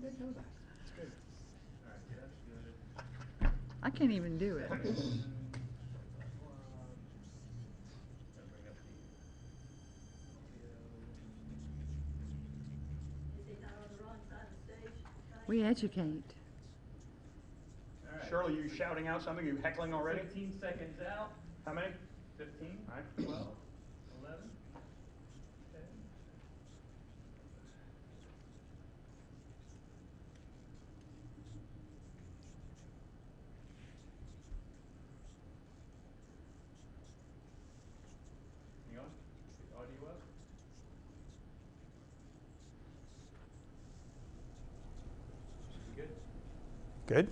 didn't know that. That's good. All right, yeah, that's good. I can't even do it. Gotta bring up the audio. Is he not on the wrong side of the stage? We educate. All right. Shirley, you shouting out something? You heckling already? 15 seconds out. How many? 15. All right. 12. 11. 10. Hang on. Get the audio up. You good? Good.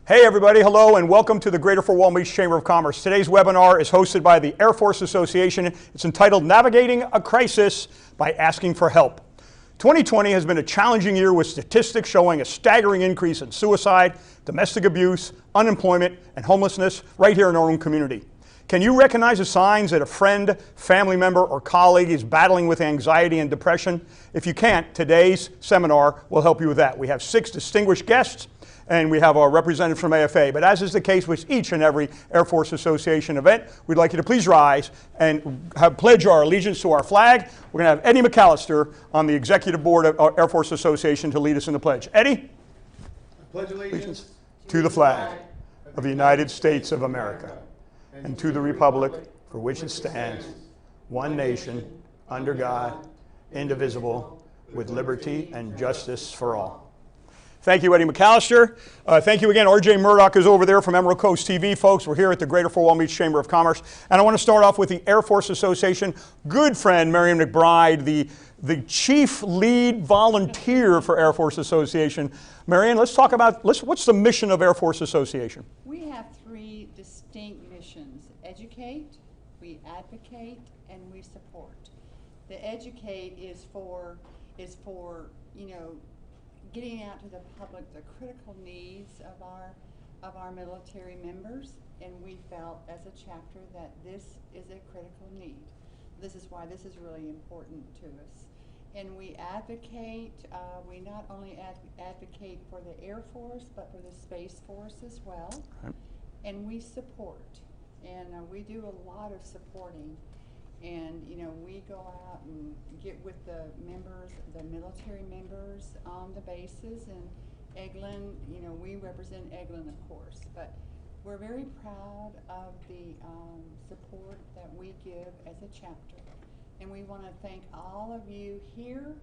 Hey everybody, hello and welcome to the Greater Fort Walton Beach Chamber of Commerce. Today's webinar is hosted by the Air Force Association. It's entitled Navigating a Crisis by Asking for Help. 2020 has been a challenging year with statistics showing a staggering increase in suicide, domestic abuse, unemployment, and homelessness right here in our own community. Can you recognize the signs that a friend, family member, or colleague is battling with anxiety and depression? If you can't, today's seminar will help you with that. We have 6 distinguished guests, and we have our representative from AFA. But as is the case with each and every Air Force Association event, we'd like you to please rise and pledge our allegiance to our flag. We're going to have Eddie McAllister on the Executive Board of Air Force Association to lead us in the pledge. Eddie? I pledge allegiance to the flag of the United States of America and to the republic for which it stands, one nation, under God, indivisible, with liberty and justice for all. Thank you, Eddie McAllister. Thank you again. RJ Murdoch is over there from Emerald Coast TV, folks. We're here at the Greater Fort Walton Beach Chamber of Commerce. And I want to start off with the Air Force Association good friend, Marion McBride, the chief lead volunteer for Air Force Association. Marion, let's talk about, what's the mission of Air Force Association? We have 3 distinct missions: educate, we advocate, and we support. The educate is for getting out to the public the critical needs of our military members, and we felt as a chapter that this is a critical need. This is why this is really important to us. And we advocate, we not only advocate for the Air Force, but for the Space Force as well. Right. And we support, and we do a lot of supporting. And we go out and get with the members, the military members on the bases, and Eglin, we represent Eglin, of course, but we're very proud of the support that we give as a chapter. And we want to thank all of you here,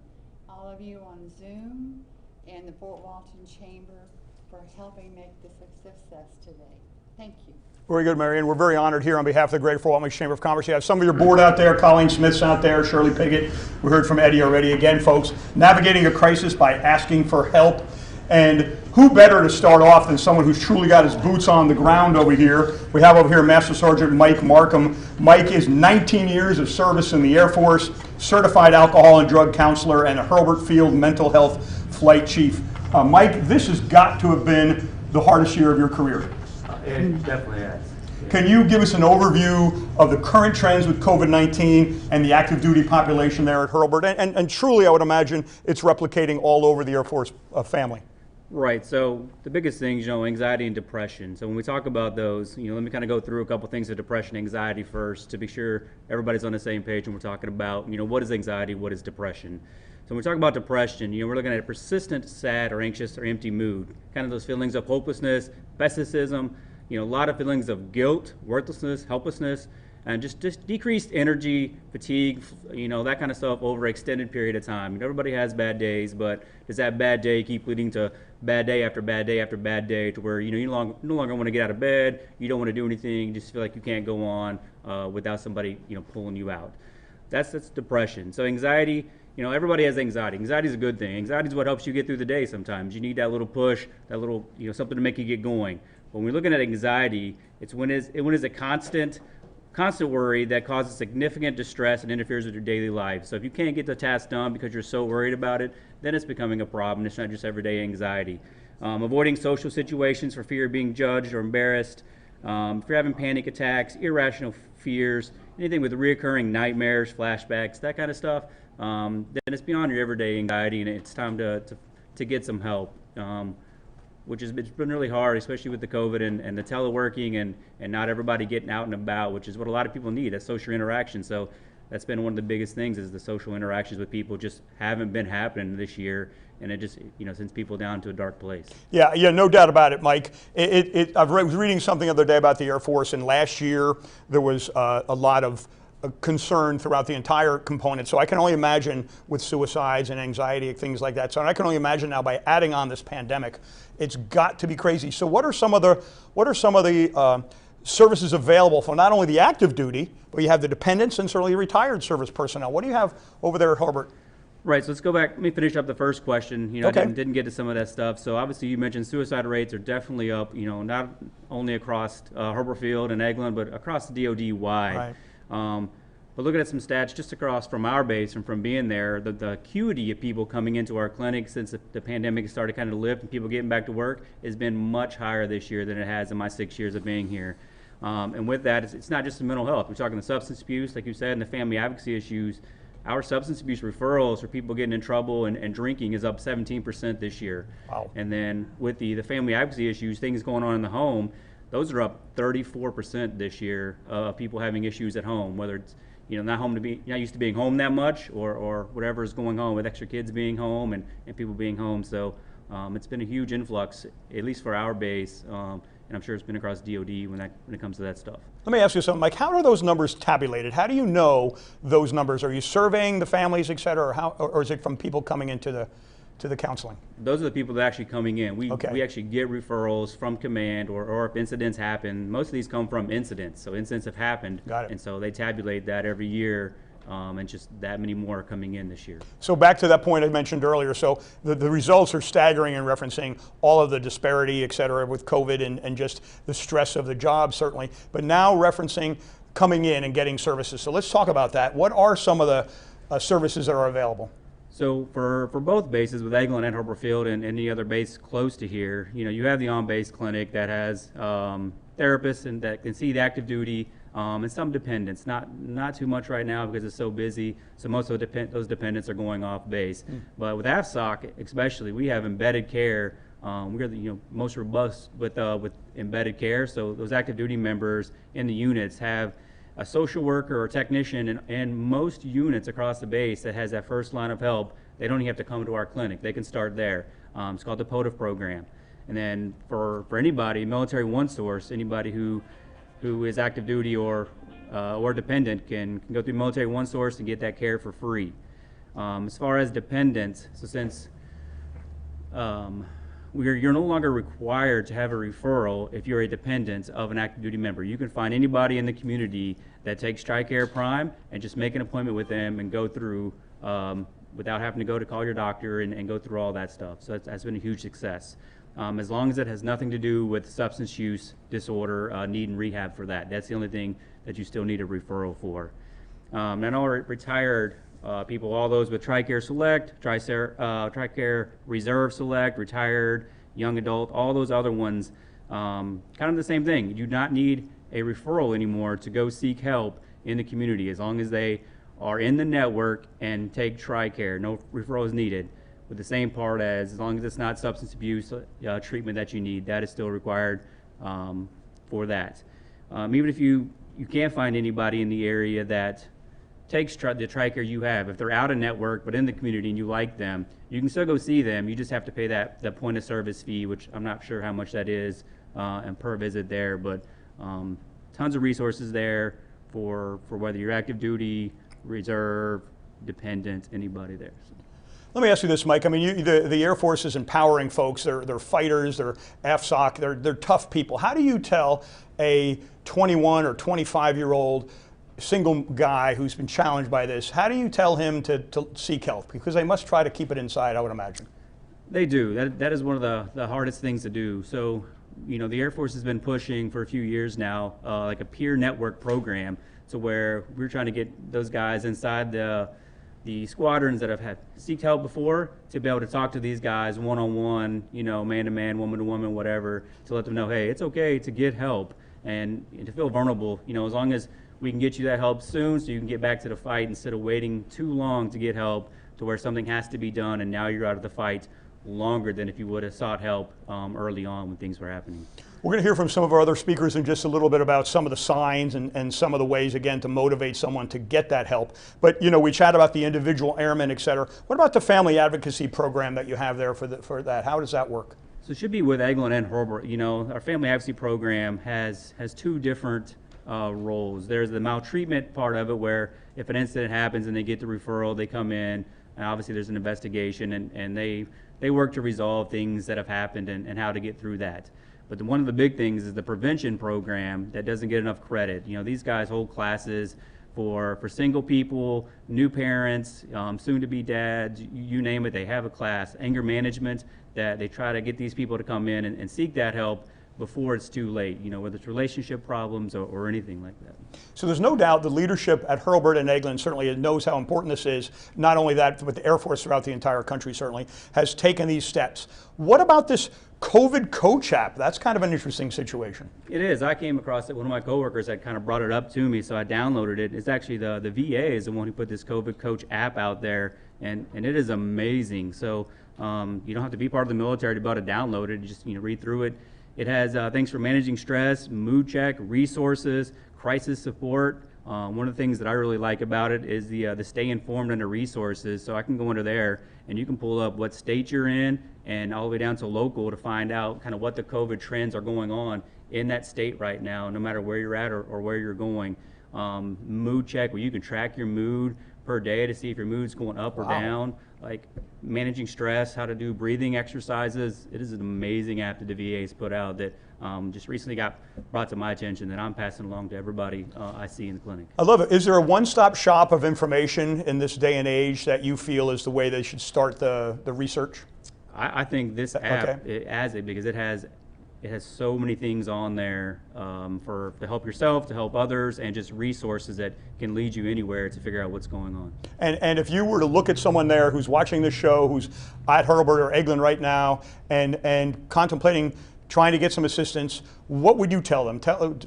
all of you on Zoom, and the Fort Walton Chamber for helping make this a success today. Thank you. Very good, Marion. We're very honored here on behalf of the Greater Fort Walton Beach Chamber of Commerce. You have some of your board out there, Colleen Smith's out there, Shirley Piggott. We heard from Eddie already. Again, folks, navigating a crisis by asking for help. And who better to start off than someone who's truly got his boots on the ground over here. We have over here Master Sergeant Mike Markham. Mike is 19 years of service in the Air Force, certified alcohol and drug counselor, and a Hurlburt Field mental health flight chief. Mike, this has got to have been the hardest year of your career. It definitely has. Can you give us an overview of the current trends with COVID-19 and the active duty population there at Hurlburt? And truly, I would imagine it's replicating all over the Air Force family. Right, so the biggest things, anxiety and depression. So when we talk about those, let me kind of go through a couple things of depression and anxiety first to be sure everybody's on the same page when we're talking about, what is anxiety, what is depression. So when we talk about depression, we're looking at a persistent, sad, or anxious, or empty mood. Kind of those feelings of hopelessness, pessimism, a lot of feelings of guilt, worthlessness, helplessness, and just decreased energy, fatigue, that kind of stuff over an extended period of time. Everybody has bad days, but does that bad day keep leading to bad day after bad day after bad day to where, you no longer want to get out of bed, you don't want to do anything, you just feel like you can't go on without somebody, pulling you out. That's depression. So anxiety, everybody has anxiety. Anxiety is a good thing. Anxiety is what helps you get through the day sometimes. You need that little push, that little, something to make you get going. When we're looking at anxiety, it's when it's a constant worry that causes significant distress and interferes with your daily life. So if you can't get the task done because you're so worried about it, then it's becoming a problem. It's not just everyday anxiety. Avoiding social situations for fear of being judged or embarrassed. If you're having panic attacks, irrational fears, anything with reoccurring nightmares, flashbacks, that kind of stuff, then it's beyond your everyday anxiety, and it's time to get some help. Which has been really hard, especially with the COVID and the teleworking and not everybody getting out and about, which is what a lot of people need, that social interaction. So that's been one of the biggest things, is the social interactions with people just haven't been happening this year, and it just, sends people down to a dark place. Yeah, no doubt about it, Mike. I was reading something the other day about the Air Force, and last year there was a lot of concern throughout the entire component. So I can only imagine with suicides and anxiety and things like that. So I can only imagine now by adding on this pandemic, it's got to be crazy. So what are some of the services available for not only the active duty, but you have the dependents and certainly retired service personnel? What do you have over there at Hobart? Right, so let's go back. Let me finish up the first question. Okay. I didn't get to some of that stuff. So obviously you mentioned suicide rates are definitely up, not only across Hobart Field and Eglin, but across the DOD wide. Right. But looking at some stats just across from our base and from being there, the acuity of people coming into our clinic since the pandemic started kind of to lift and people getting back to work has been much higher this year than it has in my 6 years of being here. And with that, it's not just the mental health. We're talking the substance abuse, like you said, and the family advocacy issues. Our substance abuse referrals for people getting in trouble and drinking is up 17% this year. Wow. And then with the family advocacy issues, things going on in the home, those are up 34% this year of people having issues at home, whether it's not used to being home that much or whatever is going on with extra kids being home and people being home. So it's been a huge influx, at least for our base, and I'm sure it's been across DOD when it comes to that stuff. Let me ask you something, Mike. How are those numbers tabulated? How do you know those numbers? Are you surveying the families, et cetera, or is it from people coming into the counseling? Those are the people that are actually coming in. We actually get referrals from command or if incidents happen. Most of these come from incidents. So incidents have happened. Got it. And so they tabulate that every year, and just that many more are coming in this year. So back to that point I mentioned earlier, so the results are staggering in referencing all of the disparity, et cetera, with COVID and just the stress of the job, certainly. But now referencing coming in and getting services. So let's talk about that. What are some of the services that are available? So for both bases, with Eglin and Hobart Field and any other base close to here, you have the on-base clinic that has therapists and that can see the active duty and some dependents. Not too much right now because it's so busy. So most of those dependents are going off base. But with AFSOC especially, we have embedded care. We're the most robust with embedded care. So those active duty members in the units have a social worker or technician, and most units across the base that has that first line of help, they don't even have to come to our clinic. They can start there. It's called the POTF program. And then for anybody, military one source, anybody who is active duty or dependent can go through military one source and get that care for free. As far as dependents, so since you're no longer required to have a referral if you're a dependent of an active duty member. You can find anybody in the community that takes TRICARE Prime and just make an appointment with them and go through without having to call your doctor and go through all that stuff. So that's been a huge success. As long as it has nothing to do with substance use disorder, needing rehab for that. That's the only thing that you still need a referral for. And all retired people, all those with TRICARE Select, TRICARE Reserve Select, retired, young adult, all those other ones, kind of the same thing. You do not need a referral anymore to go seek help in the community as long as they are in the network and take TRICARE. No referral is needed. With the same part as long as it's not substance abuse treatment that you need, that is still required for that. Even if you can't find anybody in the area that takes the TRICARE you have, if they're out of network but in the community and you like them, you can still go see them. You just have to pay that point of service fee, which I'm not sure how much that is and per visit there, but tons of resources there for whether you're active duty, reserve, dependent, anybody there. So. Let me ask you this, Mike. I mean, the Air Force is empowering folks. They're fighters. They're AFSOC. They're tough people. How do you tell a 21 or 25-year-old single guy who's been challenged by this? How do you tell him to seek help? Because they must try to keep it inside, I would imagine. They do. That is one of the hardest things to do. So, the Air Force has been pushing for a few years now, like a peer network program, to where we're trying to get those guys inside the squadrons that have had seeked help before to be able to talk to these guys one-on-one, man-to-man, woman-to-woman, whatever, to let them know, hey, it's okay to get help. and to feel vulnerable, as long as we can get you that help soon so you can get back to the fight instead of waiting too long to get help to where something has to be done and now you're out of the fight longer than if you would have sought help early on when things were happening. We're going to hear from some of our other speakers in just a little bit about some of the signs and some of the ways, again, to motivate someone to get that help. But, we chat about the individual airmen, et cetera. What about the family advocacy program that you have there for that? How does that work? So it should be with Eglin and Hurlburt. Our family advocacy program has two different roles. There's the maltreatment part of it where if an incident happens and they get the referral, they come in, and obviously there's an investigation and they work to resolve things that have happened and how to get through that. But one of the big things is the prevention program that doesn't get enough credit. These guys hold classes for single people, new parents, soon-to-be dads, you name it, they have a class. Anger management, that they try to get these people to come in and seek that help before it's too late, whether it's relationship problems or anything like that. So there's no doubt the leadership at Hurlburt and Eglin certainly knows how important this is. Not only that, but the Air Force throughout the entire country certainly has taken these steps. What about this COVID coach app? That's kind of an interesting situation. It is. I came across it. One of my coworkers had kind of brought it up to me, so I downloaded it. It's actually the VA is the one who put this COVID coach app out there, and it is amazing. So you don't have to be part of the military to be able to download it. You just read through it. It has things for managing stress, mood check, resources, crisis support. One of the things that I really like about it is the stay informed under resources. So I can go under there and you can pull up what state you're in and all the way down to local to find out kind of what the COVID trends are going on in that state right now, no matter where you're at or where you're going. Mood check, where you can track your mood per day to see if your mood's going up or down. Like managing stress, how to do breathing exercises. It is an amazing app that the VA's put out that just recently got brought to my attention that I'm passing along to everybody I see in the clinic. I love it. Is there a one-stop shop of information in this day and age that you feel is the way they should start the research? I think this app has it because it has so many things on there to help yourself, to help others, and just resources that can lead you anywhere to figure out what's going on. And if you were to look at someone there who's watching this show, who's at Hurlburt or Eglin right now, and contemplating trying to get some assistance, what would you tell them?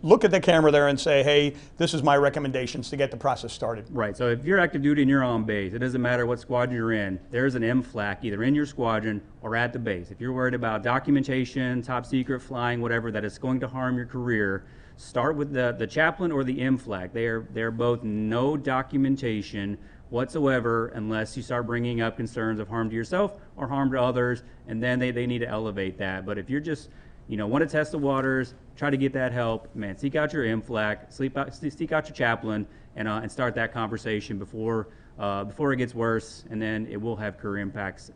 Look at the camera there and say, hey, this is my recommendations to get the process started. Right, so if you're active duty and you're on base, it doesn't matter what squadron you're in, there's an MFLAC either in your squadron or at the base. If you're worried about documentation, top secret flying, whatever, that is going to harm your career, start with the chaplain or the MFLAC. They're both no documentation whatsoever unless you start bringing up concerns of harm to yourself or harm to others, and then they need to elevate that. But if you're just want to test the waters, try to get that help, man, seek out your MFLAC, seek out your chaplain, and start that conversation before it gets worse, and then it will have career impacts,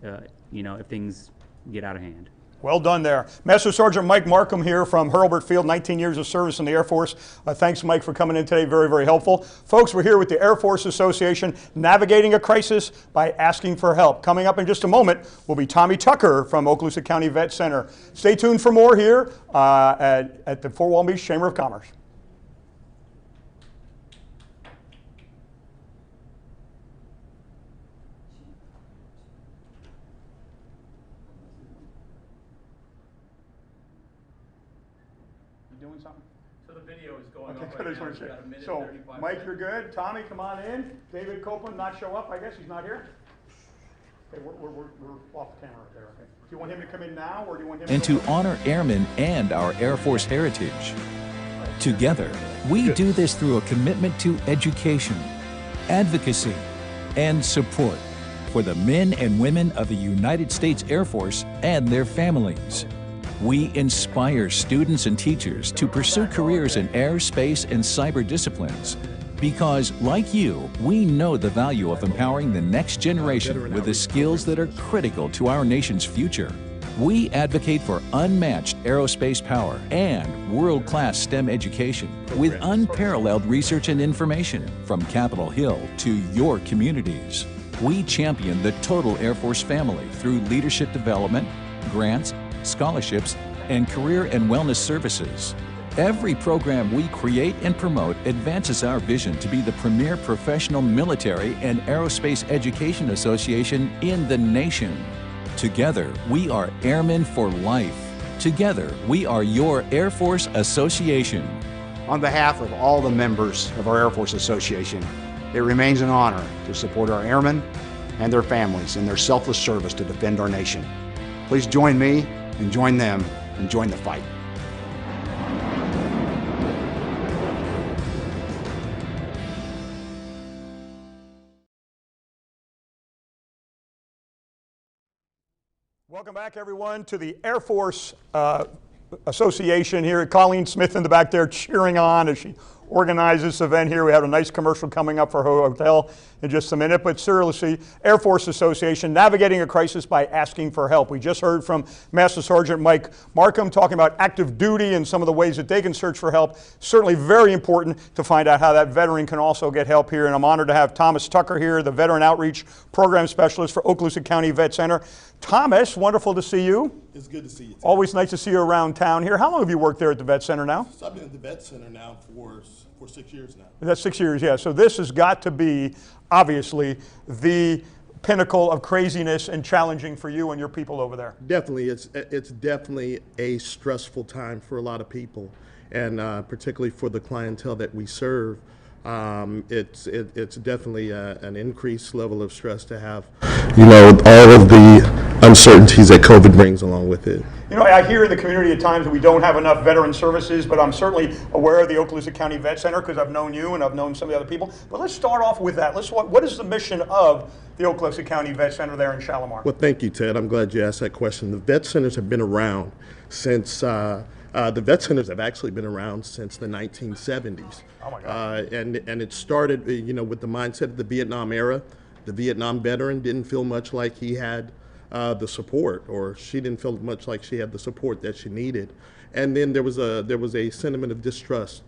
if things get out of hand. Well done there. Master Sergeant Mike Markham here from Hurlburt Field, 19 years of service in the Air Force. Thanks, Mike, for coming in today. Very, very helpful. Folks, we're here with the Air Force Association, navigating a crisis by asking for help. Coming up in just a moment will be Tommy Tucker from Okaloosa County Vet Center. Stay tuned for more here at the Fort Walton Beach Chamber of Commerce. Doing something? So the video is going Okay, on good. I right just now. want to We've check. got a minute So, 35 Mike, seconds. you're good. Tommy, come on in. David Copeland not show up. I guess he's not here. Okay, we're off the camera right there. Okay. Do you want him to come in now, or do you want him And to to honor airmen and our Air Force heritage. Together, we do this through a commitment to education, advocacy, and support for the men and women of the United States Air Force and their families. We inspire students and teachers to pursue careers in air, space, and cyber disciplines because, like you, we know the value of empowering the next generation with the skills that are critical to our nation's future. We advocate for unmatched aerospace power and world-class STEM education with unparalleled research and information from Capitol Hill to your communities. We champion the total Air Force family through leadership development, grants, scholarships, and career and wellness services. Every program we create and promote advances our vision to be the premier professional military and aerospace education association in the nation. Together, we are Airmen for Life. Together, we are your Air Force Association. On behalf of all the members of our Air Force Association, it remains an honor to support our airmen and their families in their selfless service to defend our nation. Please join me and join them and join the fight. Welcome back, everyone, to the Air Force Association here. Colleen Smith in the back there cheering on as she organized this event here. We have a nice commercial coming up for her hotel in just a minute. But seriously, Air Force Association, navigating a crisis by asking for help. We just heard from Master Sergeant Mike Markham talking about active duty and some of the ways that they can search for help. Certainly very important to find out how that veteran can also get help here. And I'm honored to have Thomas Tucker here, the Veteran Outreach Program Specialist for Okaloosa County Vet Center. Thomas, wonderful to see you. It's good to see you, Ted. Always nice to see you around town here. How long have you worked there at the Vet Center now? So I've been at the Vet Center now for 6 years now. That's 6 years, yeah. So this has got to be, obviously, the pinnacle of craziness and challenging for you and your people over there. Definitely, it's definitely a stressful time for a lot of people, and particularly for the clientele that we serve. It's definitely an increased level of stress to have, all of the uncertainties that COVID brings along with it. I hear in the community at times that we don't have enough veteran services, but I'm certainly aware of the Okaloosa County Vet Center because I've known you and I've known some of the other people. But let's start off with that. What is the mission of the Okaloosa County Vet Center there in Shalimar? Well, thank you, Ted. I'm glad you asked that question. The vet centers have been around since the vet centers have actually been around since the 1970s. Oh my God. And it started, with the mindset of the Vietnam era. The Vietnam veteran didn't feel much like he had the support, or she didn't feel much like she had the support that she needed. And then there was a sentiment of distrust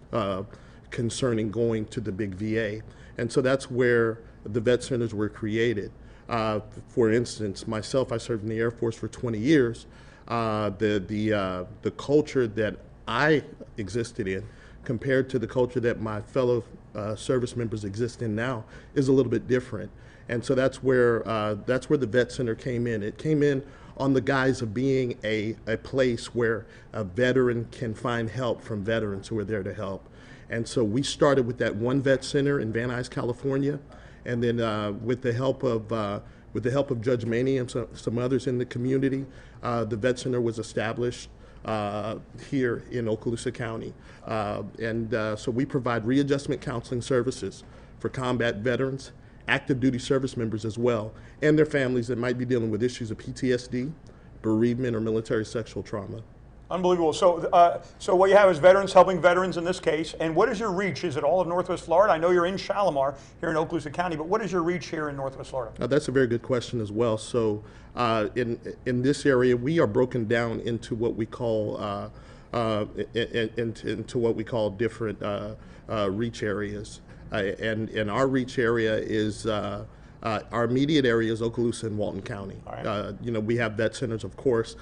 concerning going to the big VA. And so that's where the vet centers were created. For instance, myself, I served in the Air Force for 20 years. The culture that I existed in compared to the culture that my fellow service members exist in now is a little bit different. And so that's where the Vet Center came in. It came in on the guise of being a place where a veteran can find help from veterans who are there to help. And so we started with that one vet center in Van Nuys, California, and then with the help of Judge Maney and some others in the community, the Vet Center was established here in Okaloosa County. So we provide readjustment counseling services for combat veterans, active duty service members as well, and their families that might be dealing with issues of PTSD, bereavement, or military sexual trauma. Unbelievable. So what you have is veterans helping veterans in this case. And what is your reach? Is it all of Northwest Florida? I know you're in Shalimar here in Okaloosa County, but what is your reach here in Northwest Florida? That's a very good question as well. So in this area, we are broken down into what we call into what we call different reach areas. And our reach area is our immediate area is Okaloosa and Walton County. Right. We have vet centers, of course,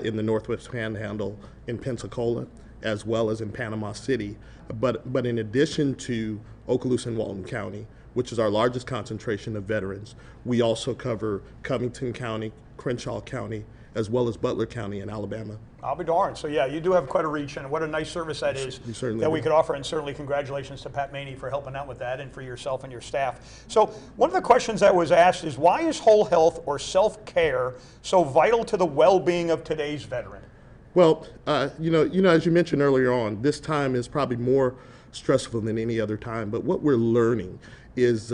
in the Northwest Panhandle in Pensacola, as well as in Panama City. But in addition to Okaloosa and Walton County, which is our largest concentration of veterans, we also cover Covington County, Crenshaw County, as well as Butler County in Alabama. I'll be darned. So yeah, you do have quite a reach, and what a nice service that is that we could offer. And certainly congratulations to Pat Maney for helping out with that, and for yourself and your staff. So one of the questions that was asked is, why is whole health or self-care so vital to the well-being of today's veteran? Well, as you mentioned earlier on, this time is probably more stressful than any other time. But what we're learning is,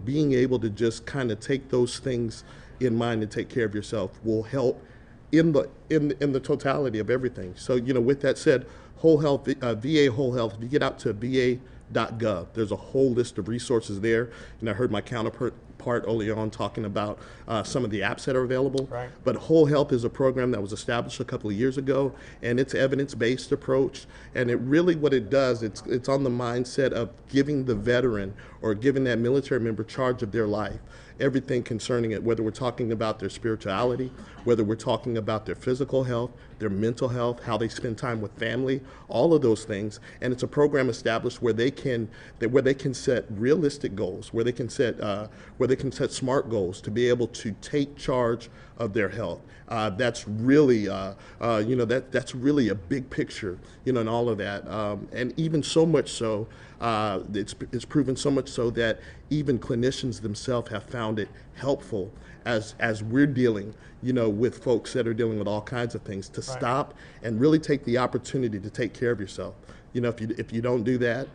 being able to just kind of take those things in mind and take care of yourself will help in the totality of everything. So, with that said, whole health, VA whole health, if you get out to va.gov, there's a whole list of resources there. And I heard my counterpart early on talking about some of the apps that are available. Right. But Whole Health is a program that was established a couple of years ago, and it's evidence-based approach. And it really, what it does, it's on the mindset of giving the veteran or giving that military member charge of their life. everything concerning it, whether we're talking about their spirituality, whether we're talking about their physical health, their mental health, how they spend time with family, all of those things. And it's a program established where they can set realistic goals, where they can set smart goals to be able to take charge of their health. That's really that's really a big picture, in all of that. And even so much so, it's proven so much so that even clinicians themselves have found it helpful as we're dealing, with folks that are dealing with all kinds of things, to stop and really take the opportunity to take care of yourself. If you don't do that,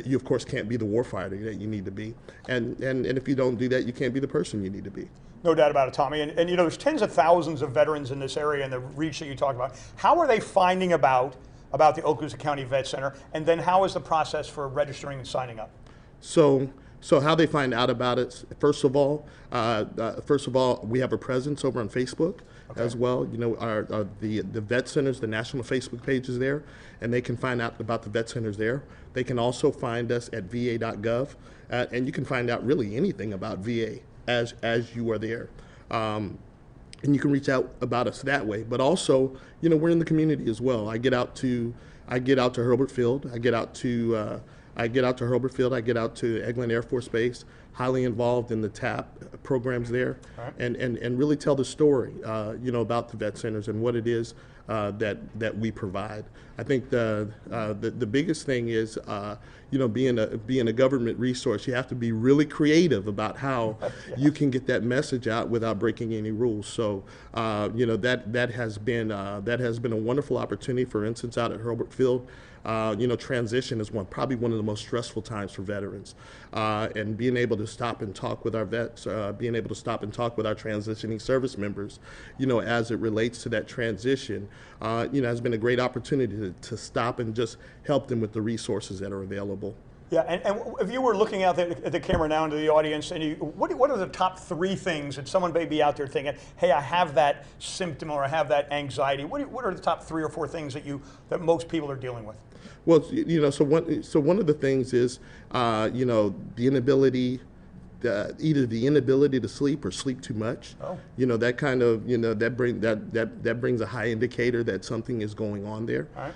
you of course can't be the warfighter that you need to be, and if you don't do that, you can't be the person you need to be. No doubt about it, Tommy. And there's tens of thousands of veterans in this area and the reach that you talk about. How are they finding about the Okaloosa County Vet Center, and then how is the process for registering and signing up? So how they find out about it, first of all, we have a presence over on Facebook as well. The Vet Centers, the national Facebook page is there, and they can find out about the Vet Centers there. They can also find us at va.gov, and you can find out really anything about VA as you are there. And you can reach out about us that way. But also, we're in the community as well. I get out to Hurlburt Field. I get out to Hurlburt Field. I get out to Eglin Air Force Base. Highly involved in the TAP programs there, and really tell the story, about the vet centers and what it is that we provide. I think the biggest thing is, being a government resource, you have to be really creative about how you can get that message out without breaking any rules. So, that has been a wonderful opportunity. For instance, out at Hurlburt Field, transition is probably one of the most stressful times for veterans, and being able to stop and talk with our vets, being able to stop and talk with our transitioning service members, as it relates to that transition, has been a great opportunity to stop and just help them with the resources that are available. Yeah, and if you were looking out there at the camera now into the audience, and what are the top 3 things that someone may be out there thinking, hey, I have that symptom or I have that anxiety? What are the top 3 or 4 things that most people are dealing with? Well, so one of the things is, the inability, either the inability to sleep or sleep too much. Oh. That kind of, that brings a high indicator that something is going on there. All right.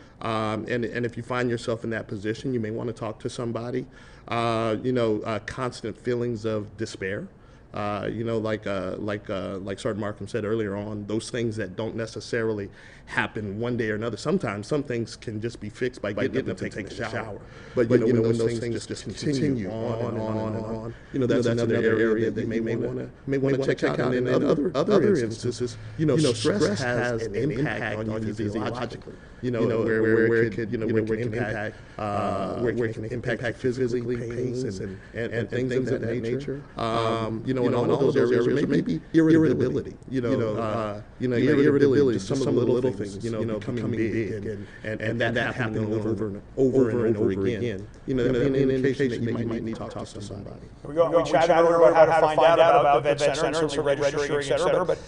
And if you find yourself in that position, you may want to talk to somebody. Constant feelings of despair. Like Sergeant Markham said earlier on, those things that don't necessarily happen one day or another. Sometimes some things can just be fixed by getting up and taking a shower. But when those things just continue on and on, that's another area that you may want to check out. And in other instances, stress has an impact on you physiologically. Where it can impact physically, pains and things of that nature. In all of those areas, maybe irritability. Irritability to some of the little things, becoming big, and that happening over and over again. An indication that you might need to talk to somebody. We chatted about how to find out about the vet center, certainly registering, et cetera. But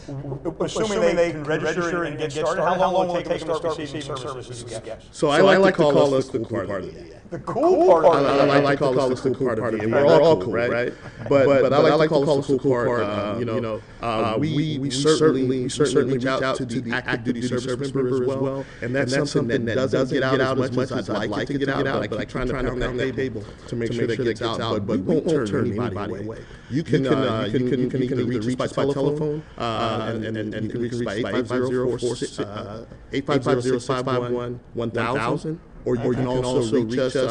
assuming they can register and get started, how long will it take them to start receiving services? So I like to call us the cool part of the VA. The cool part of the VA. I like to call us the cool part of the VA. We're all cool, right? But I like to call us the cool part. We certainly reach out to the active duty service member as well, and that's something that doesn't get out as much as I'd like to get out. But I keep trying to pound that table to make sure that gets out. But we won't turn anybody away. You can either reach by telephone, and you can reach by 850-651-1000. Or you can also reach us at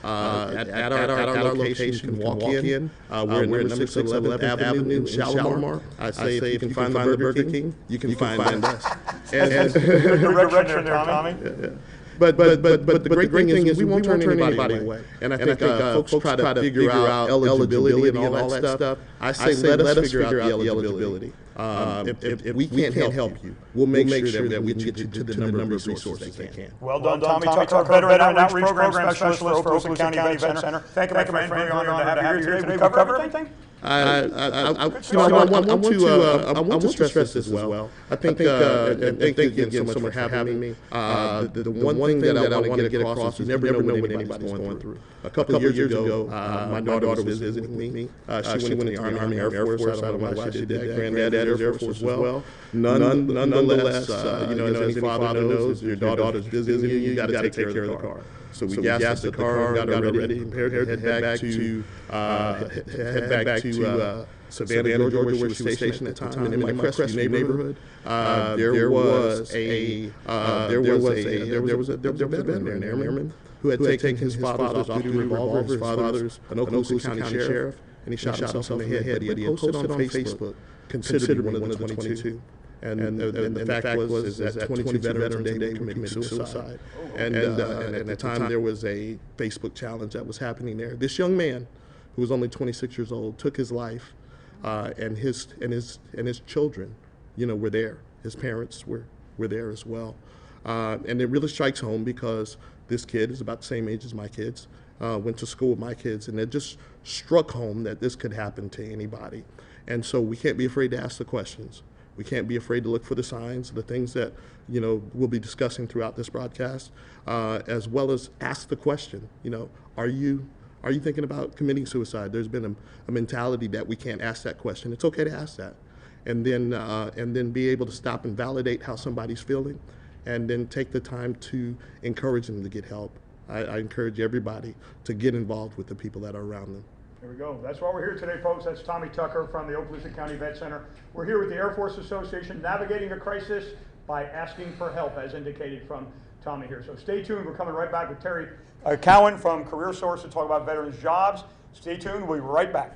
our location. You can walk in. We're in number 611th Avenue in Shalimar. I say if you can find the Burger King, you can find us. And good direction there, Tommy. But the great thing is we won't turn anybody away. And I think folks try to figure out eligibility and all that stuff. I say let us figure out the eligibility. If we can't help you, we'll make sure that we get you to the number of resources they can. Well done, Tommy Tucker, Veteran Outreach Program Specialist for Okaloosa County Vet Center. Thank you, my friend, for being honored to have you here today. We covered everything? I want to stress this as well. I think, and thank you again so much for having me. The one thing that I want to get across is never know what anybody's going through. A couple of years ago, my daughter was visiting me. She went to the Army Air Force. I don't know why she did that. Granddad Air Force as well. Nonetheless, as any father knows, your daughter's visiting you, you got to take care of the car. So we gassed the car, got her ready, prepared to head back to Savannah, Georgia, where she was stationed at the time. And in my Crestview neighborhood, there was a veteran, an airman, who had taken his father's off-duty revolver. His father's an Okaloosa County sheriff, and he shot himself in the head. But he had posted on Facebook, considered one of the 22. And the fact was that 22 veterans today were committing suicide. And at the time, there was a Facebook challenge that was happening there. This young man, who was only 26 years old, took his life, and his children, were there. His parents were there as well. And it really strikes home because this kid is about the same age as my kids, went to school with my kids, and it just struck home that this could happen to anybody. And so we can't be afraid to ask the questions. We can't be afraid to look for the signs, the things that we'll be discussing throughout this broadcast, as well as ask the question. Are you thinking about committing suicide? There's been a mentality that we can't ask that question. It's okay to ask that, and then be able to stop and validate how somebody's feeling, and then take the time to encourage them to get help. I encourage everybody to get involved with the people that are around them. There we go. That's why we're here today, folks. That's Tommy Tucker from the Okaloosa County Vet Center. We're here with the Air Force Association, navigating a crisis by asking for help, as indicated from Tommy here. So stay tuned. We're coming right back with Terry Cowan from Career Source to talk about veterans' jobs. Stay tuned. We'll be right back.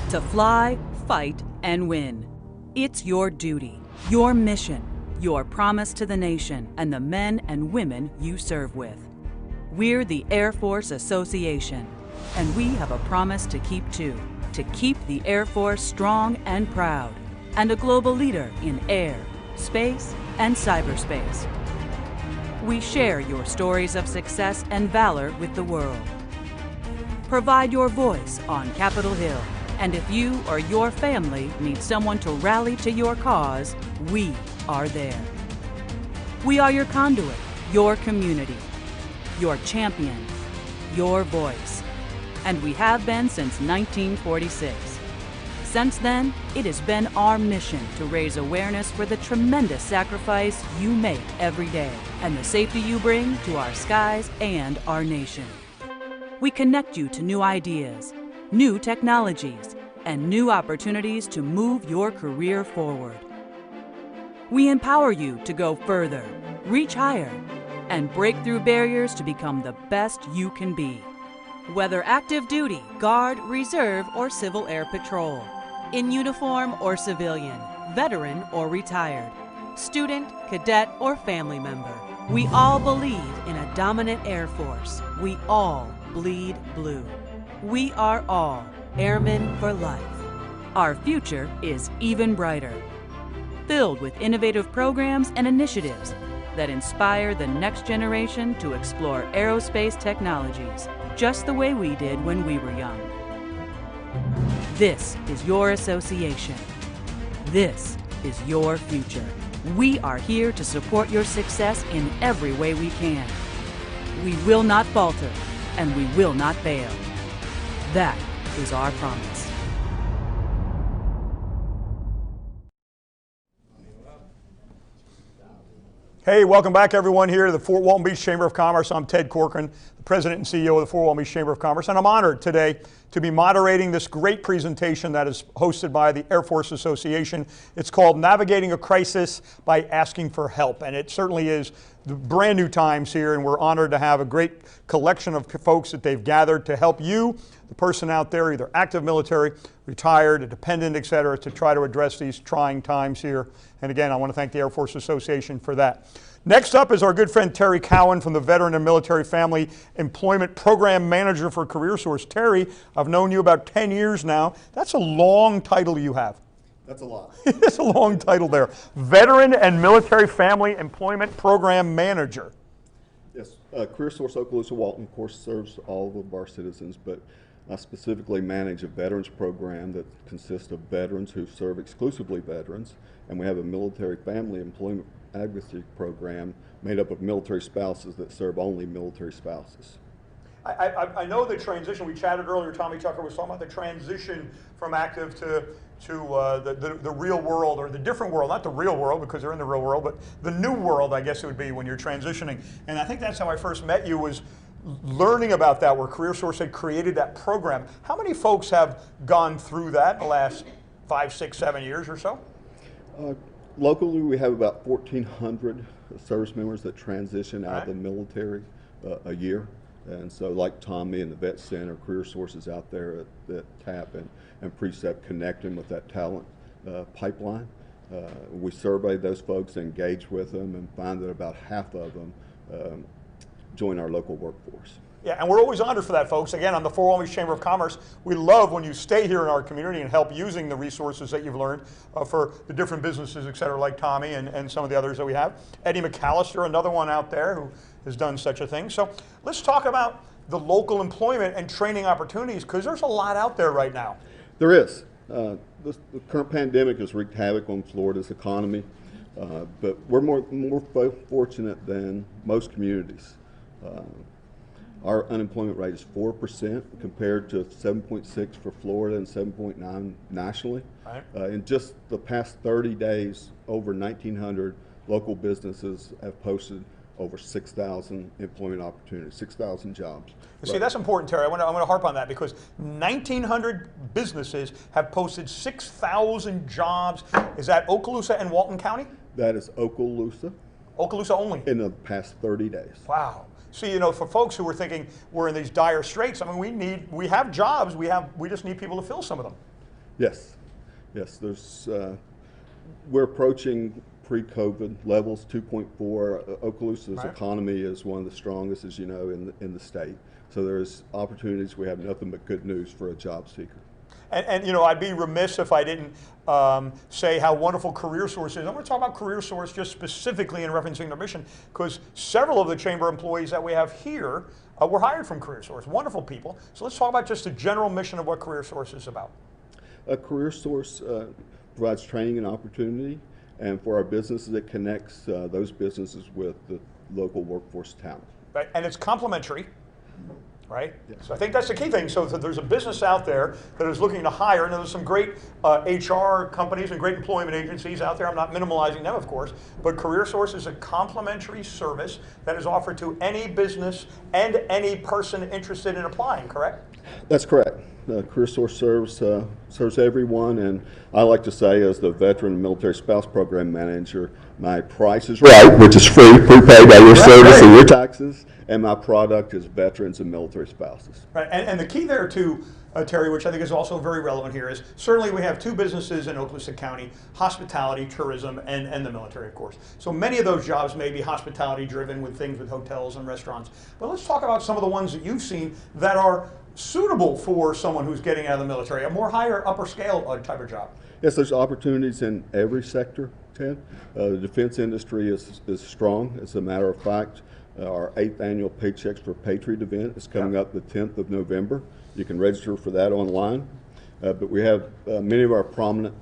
To fly, fight, and win. It's your duty, your mission, your promise to the nation and the men and women you serve with. We're the Air Force Association, and we have a promise to keep too, to keep the Air Force strong and proud, and a global leader in air, space, and cyberspace. We share your stories of success and valor with the world. Provide your voice on Capitol Hill. And if you or your family need someone to rally to your cause, we are there. We are your conduit, your community, your champion, your voice. And we have been since 1946. Since then, it has been our mission to raise awareness for the tremendous sacrifice you make every day and the safety you bring to our skies and our nation. We connect you to new ideas, new technologies, and new opportunities to move your career forward. We empower you to go further, reach higher, and break through barriers to become the best you can be. Whether active duty, Guard, Reserve, or Civil Air Patrol, in uniform or civilian, veteran or retired, student, cadet, or family member, we all believe in a dominant Air Force. We all bleed blue. We are all airmen for life. Our future is even brighter, filled with innovative programs and initiatives that inspire the next generation to explore aerospace technologies, just the way we did when we were young. This is your association. This is your future. We are here to support your success in every way we can. We will not falter, and we will not fail. That is our promise. Hey, welcome back everyone here to the Fort Walton Beach Chamber of Commerce. I'm Ted Corcoran, the President and CEO of the Fort Walton Beach Chamber of Commerce, and I'm honored today to be moderating this great presentation that is hosted by the Air Force Association. It's called Navigating a Crisis by Asking for Help, and it certainly is the brand new times here, and we're honored to have a great collection of folks that they've gathered to help you, the person out there, either active military, retired, a dependent, et cetera, to try to address these trying times here. And again, I want to thank the Air Force Association for that. Next up is our good friend Terry Cowan from the Veteran and Military Family Employment Program Manager for Career Source. Terry, I've known you about 10 years now. That's a long title you have. That's a lot. It's a long title there. Veteran and Military Family Employment Program Manager. Yes, Career Source Okaloosa Walton, of course, serves all of our citizens, but I specifically manage a veterans program that consists of veterans who serve exclusively veterans, and we have a military family employment advocacy program made up of military spouses that serve only military spouses. I know the transition, we chatted earlier, Tommy Tucker was talking about the transition from active to the real world, or the different world, not the real world because they're in the real world, but the new world, I guess it would be, when you're transitioning. And I think that's how I first met you, was learning about that, where Career Source had created that program. How many folks have gone through that in the last 5, 6, 7 years or so? Locally, we have about 1,400 service members that transition out of the military a year. And so, like Tommy and the Vet Center, Career Sources out there that tap and Precept connecting with that talent pipeline. We survey those folks, engage with them, and find that about half of them join our local workforce. Yeah, and we're always honored for that, folks. Again, on the Fort Walton Beach Chamber of Commerce, we love when you stay here in our community and help using the resources that you've learned for the different businesses, et cetera, like Tommy and some of the others that we have. Eddie McAllister, another one out there who has done such a thing. So let's talk about the local employment and training opportunities, because there's a lot out there right now. There is. The current pandemic has wreaked havoc on Florida's economy, but we're more fortunate than most communities. Our unemployment rate is 4% compared to 7.6 for Florida and 7.9 nationally. Right. In just the past 30 days, over 1,900 local businesses have posted over 6,000 employment opportunities, 6,000 jobs. See, that's important, Terry. I want to harp on that, because 1,900 businesses have posted 6,000 jobs. Is that Okaloosa and Walton County? That is Okaloosa. Okaloosa only? In the past 30 days. Wow. See, you know, for folks who are thinking we're in these dire straits, I mean, we have jobs, we just need people to fill some of them. Yes, yes. We're approaching pre-COVID levels, 2.4. Okaloosa's economy is one of the strongest, as you know, in the state. So there's opportunities. We have nothing but good news for a job seeker. And you know, I'd be remiss if I didn't say how wonderful Career Source is. I'm going to talk about Career Source just specifically in referencing their mission, because several of the chamber employees that we have here were hired from Career Source. Wonderful people. So let's talk about just the general mission of what Career Source is about. Career Source provides training and opportunity, and for our businesses, it connects those businesses with the local workforce talent. Right, and it's complementary. Right? Yes. So I think that's the key thing. So if there's a business out there that is looking to hire, and there's some great HR companies and great employment agencies out there. I'm not minimalizing them, of course, but Career Source is a complimentary service that is offered to any business and any person interested in applying, correct? That's correct. Career Source serves everyone, and I like to say, as the Veteran and Military Spouse Program Manager, my price is right, which is free, prepaid by your service and your taxes, and my product is veterans and military spouses. Right, and the key there too, Terry, which I think is also very relevant here, is certainly we have two businesses in Okaloosa County: hospitality, tourism, and the military, of course. So many of those jobs may be hospitality driven, with things with hotels and restaurants. But let's talk about some of the ones that you've seen that are suitable for someone who's getting out of the military, a more higher, upper scale type of job. Yes, there's opportunities in every sector, Ted. The defense industry is strong. As a matter of fact, our 8th annual Paychecks for Patriot event is coming up the 10th of November. You can register for that online. But we have many of our prominent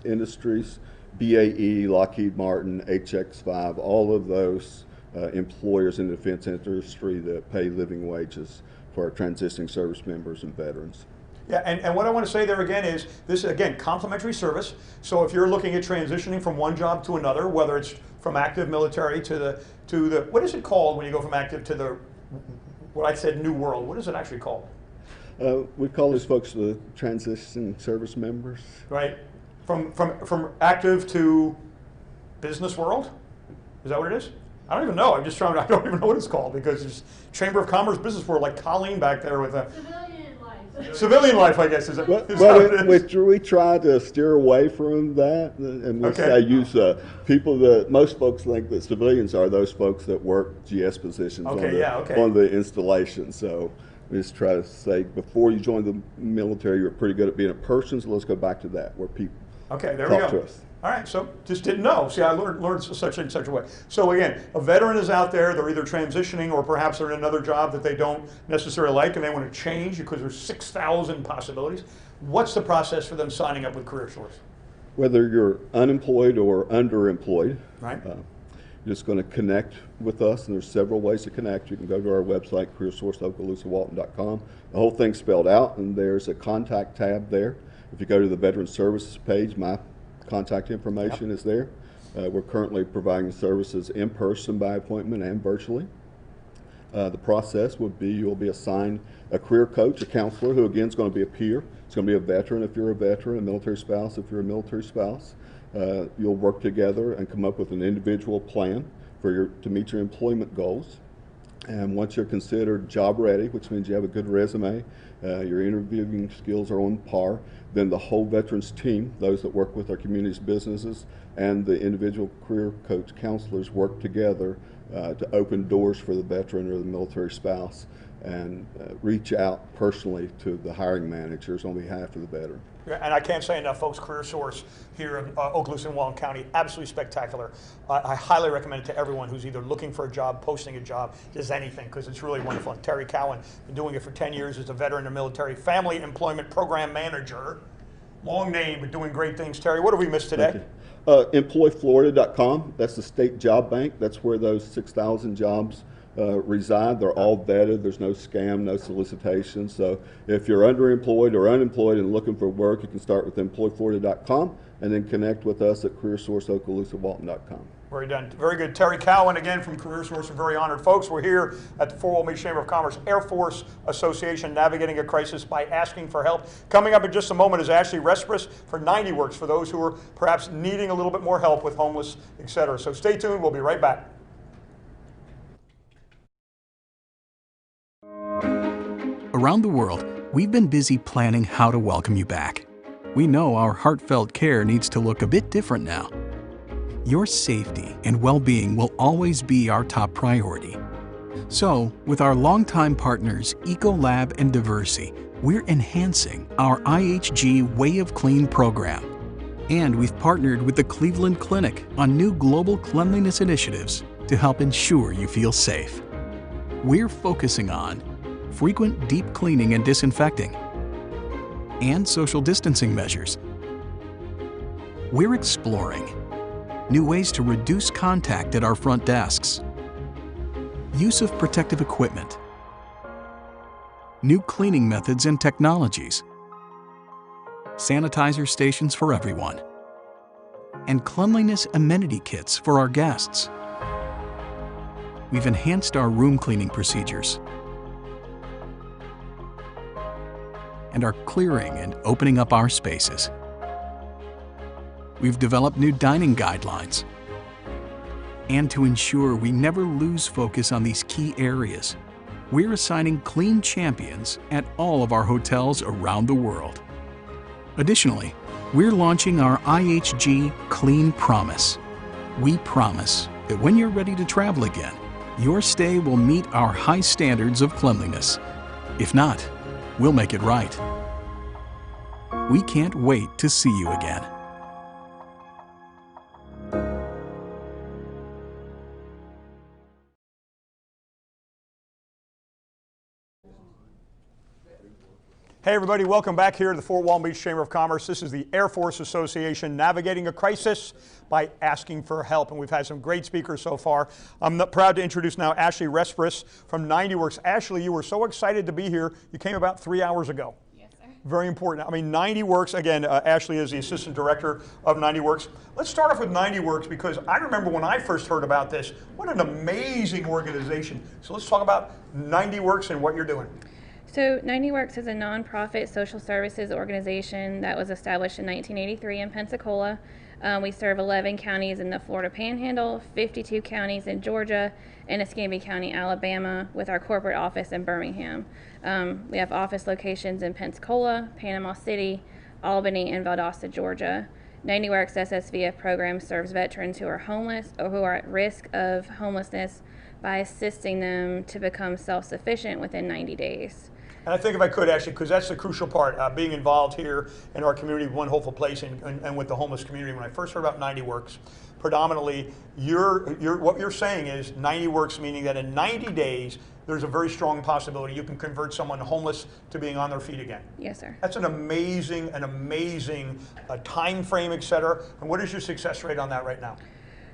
industries: BAE, Lockheed Martin, HX5, all of those employers in the defense industry that pay living wages for our transitioning service members and veterans. Yeah, and what I want to say there again is, this is, again, complimentary service. So if you're looking at transitioning from one job to another, whether it's from active military to the what is it called when you go from active to the, what I said, new world? What is it actually called? We call these folks the transition service members. Right, from active to business world? Is that what it is? I don't even know. I'm just trying. I don't even know what it's called, because it's Chamber of Commerce business world, like Colleen back there with a civilian life, I guess. We try to steer away from that, and I use people that most folks think that civilians are those folks that work GS positions on the installation. So we just try to say, before you join the military, you're pretty good at being a person. So let's go back to that, where people Okay, there we talk go. to us. All right, so just didn't know. See, I learned such and such a way. So again, a veteran is out there, they're either transitioning or perhaps they're in another job that they don't necessarily like and they want to change because there's 6,000 possibilities. What's the process for them signing up with CareerSource? Whether you're unemployed or underemployed, Right. you're just going to connect with us, and there's several ways to connect. You can go to our website, careersource.okaloosa-walton.com. The whole thing's spelled out, and there's a contact tab there. If you go to the Veteran Services page, my contact information is there. We're currently providing services in person by appointment and virtually. The process would be you'll be assigned a career coach, a counselor, who again is going to be a peer. It's going to be a veteran if you're a veteran, a military spouse if you're a military spouse. You'll work together and come up with an individual plan to meet your employment goals. And once you're considered job ready, which means you have a good resume, your interviewing skills are on par, then the whole veterans team, those that work with our community's businesses, and the individual career coach counselors work together to open doors for the veteran or the military spouse and reach out personally to the hiring managers on behalf of the veteran. And I can't say enough, folks, CareerSource here in Okaloosa and Walton County, absolutely spectacular. I highly recommend it to everyone who's either looking for a job, posting a job, does anything, because it's really wonderful. And Terry Cowan, been doing it for 10 years as a veteran and military family employment program manager. Long name, but doing great things. Terry, what have we missed today? Employflorida.com, that's the state job bank. That's where those 6,000 jobs reside. They're all vetted. There's no scam, no solicitation. So if you're underemployed or unemployed and looking for work, you can start with employflorida.com and then connect with us at careersource.okaloosa-walton.com. Very done. Very good. Terry Cowan again from CareerSource. We're very honored. Folks, we're here at the Fort Walton Beach Chamber of Commerce Air Force Association, navigating a crisis by asking for help. Coming up in just a moment is Ashley Respris for 90 Works, for those who are perhaps needing a little bit more help with homeless, etc. So stay tuned. We'll be right back. Around the world, we've been busy planning how to welcome you back. We know our heartfelt care needs to look a bit different now. Your safety and well-being will always be our top priority. So, with our longtime partners Ecolab and Diversey, we're enhancing our IHG Way of Clean program. And we've partnered with the Cleveland Clinic on new global cleanliness initiatives to help ensure you feel safe. We're focusing on frequent deep cleaning and disinfecting, and social distancing measures. We're exploring new ways to reduce contact at our front desks, use of protective equipment, new cleaning methods and technologies, sanitizer stations for everyone, and cleanliness amenity kits for our guests. We've enhanced our room cleaning procedures and are clearing and opening up our spaces. We've developed new dining guidelines. And to ensure we never lose focus on these key areas, we're assigning clean champions at all of our hotels around the world. Additionally, we're launching our IHG Clean Promise. We promise that when you're ready to travel again, your stay will meet our high standards of cleanliness. If not, we'll make it right. We can't wait to see you again. Hey everybody, welcome back here to the Fort Walton Beach Chamber of Commerce. This is the Air Force Association, navigating a crisis by asking for help. And we've had some great speakers so far. I'm proud to introduce now Ashley Respris from 90 Works. Ashley, you were so excited to be here. You came about 3 hours ago. Yes, sir. Very important. I mean, 90 Works, again, Ashley is the assistant director of 90 Works. Let's start off with 90 Works because I remember when I first heard about this, what an amazing organization. So let's talk about 90 Works and what you're doing. So 90 Works is a nonprofit social services organization that was established in 1983 in Pensacola. We serve 11 counties in the Florida Panhandle, 52 counties in Georgia, and Escambia County, Alabama, with our corporate office in Birmingham. We have office locations in Pensacola, Panama City, Albany, and Valdosta, Georgia. 90 Works SSVF program serves veterans who are homeless or who are at risk of homelessness by assisting them to become self-sufficient within 90 days. And I think if I could actually, because that's the crucial part, being involved here in our community, One Hopeful Place, and with the homeless community. When I first heard about 90 Works, predominantly, what you're saying is 90 Works, meaning that in 90 days, there's a very strong possibility you can convert someone homeless to being on their feet again. Yes, sir. That's an amazing time frame, et cetera. And what is your success rate on that right now?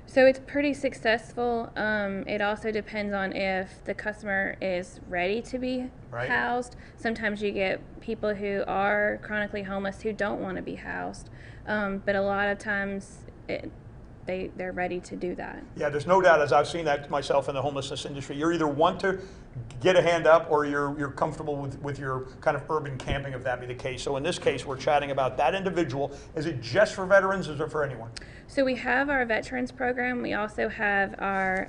So it's pretty successful. It also depends on if the customer is ready to be housed. Sometimes you get people who are chronically homeless who don't want to be housed, but a lot of times they're ready to do that. Yeah, there's no doubt, as I've seen that myself in the homelessness industry, you're either want to get a hand up or you're comfortable with your kind of urban camping, if that be the case. So in this case, we're chatting about that individual. Is it just for veterans or is it for anyone? So we have our veterans program. We also have our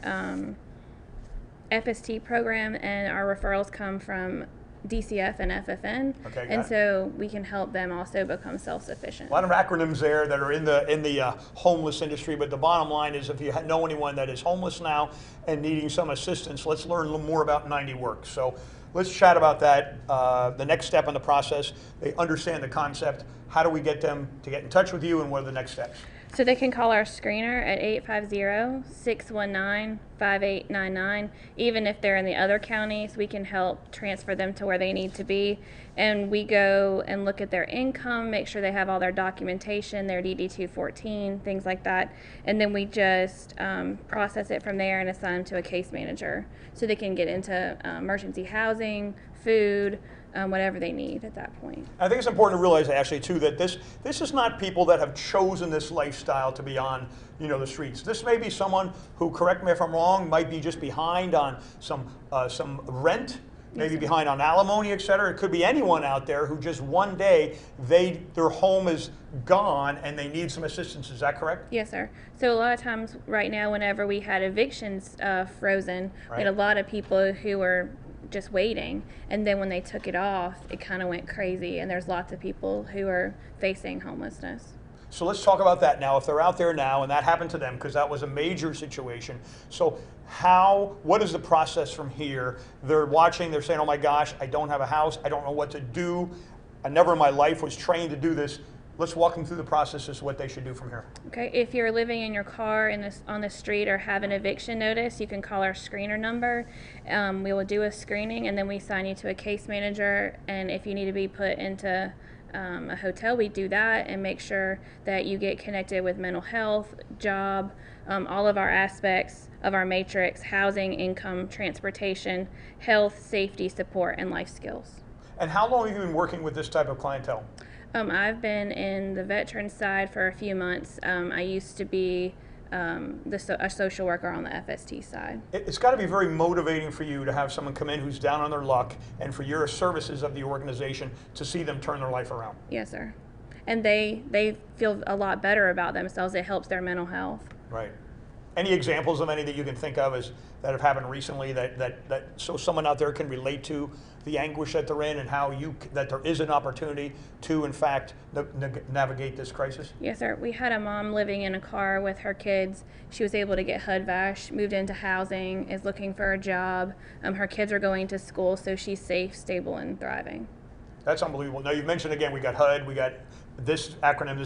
FST program, and our referrals come from DCF and FFN, and so we can help them also become self-sufficient. A lot of acronyms there that are in the homeless industry, but the bottom line is if you know anyone that is homeless now and needing some assistance, let's learn a little more about 90 Works. So let's chat about that, the next step in the process. They understand the concept. How do we get them to get in touch with you, and what are the next steps? So they can call our screener at 850-619-5899. Even if they're in the other counties, we can help transfer them to where they need to be. And we go and look at their income, make sure they have all their documentation, their DD-214, things like that. And then we just process it from there and assign them to a case manager so they can get into emergency housing, food, whatever they need at that point. I think it's important to realize, actually, too, that this is not people that have chosen this lifestyle to be on, the streets. This may be someone who, correct me if I'm wrong, might be just behind on some rent, maybe behind on alimony, et cetera. It could be anyone out there who just one day their home is gone and they need some assistance. Is that correct? Yes, sir. So a lot of times right now, whenever we had evictions frozen, we had a lot of people who were just waiting, and then when they took it off, it kind of went crazy, and there's lots of people who are facing homelessness. So let's talk about that now. If they're out there now and that happened to them, because that was a major situation, so what is the process from here? They're watching, they're saying, oh my gosh, I don't have a house, I don't know what to do, I never in my life was trained to do this. Let's walk them through the process as to what they should do from here. Okay, if you're living in your car on the street or have an eviction notice, you can call our screener number. We will do a screening, and then we assign you to a case manager. And if you need to be put into a hotel, we do that and make sure that you get connected with mental health, job, all of our aspects of our matrix: housing, income, transportation, health, safety, support, and life skills. And how long have you been working with this type of clientele? I've been in the veteran side for a few months. I used to be a social worker on the FST side. It's got to be very motivating for you to have someone come in who's down on their luck, and for your services of the organization to see them turn their life around. Yes, sir. And they feel a lot better about themselves. It helps their mental health. Right. Any examples of any that you can think of that have happened recently so someone out there can relate to the anguish that they're in, and how that there is an opportunity to, in fact, navigate this crisis? Yes, sir. We had a mom living in a car with her kids. She was able to get HUD-VASH, moved into housing, is looking for a job. Her kids are going to school, so she's safe, stable, and thriving. That's unbelievable. Now, you've mentioned again, we got HUD, we got this acronym.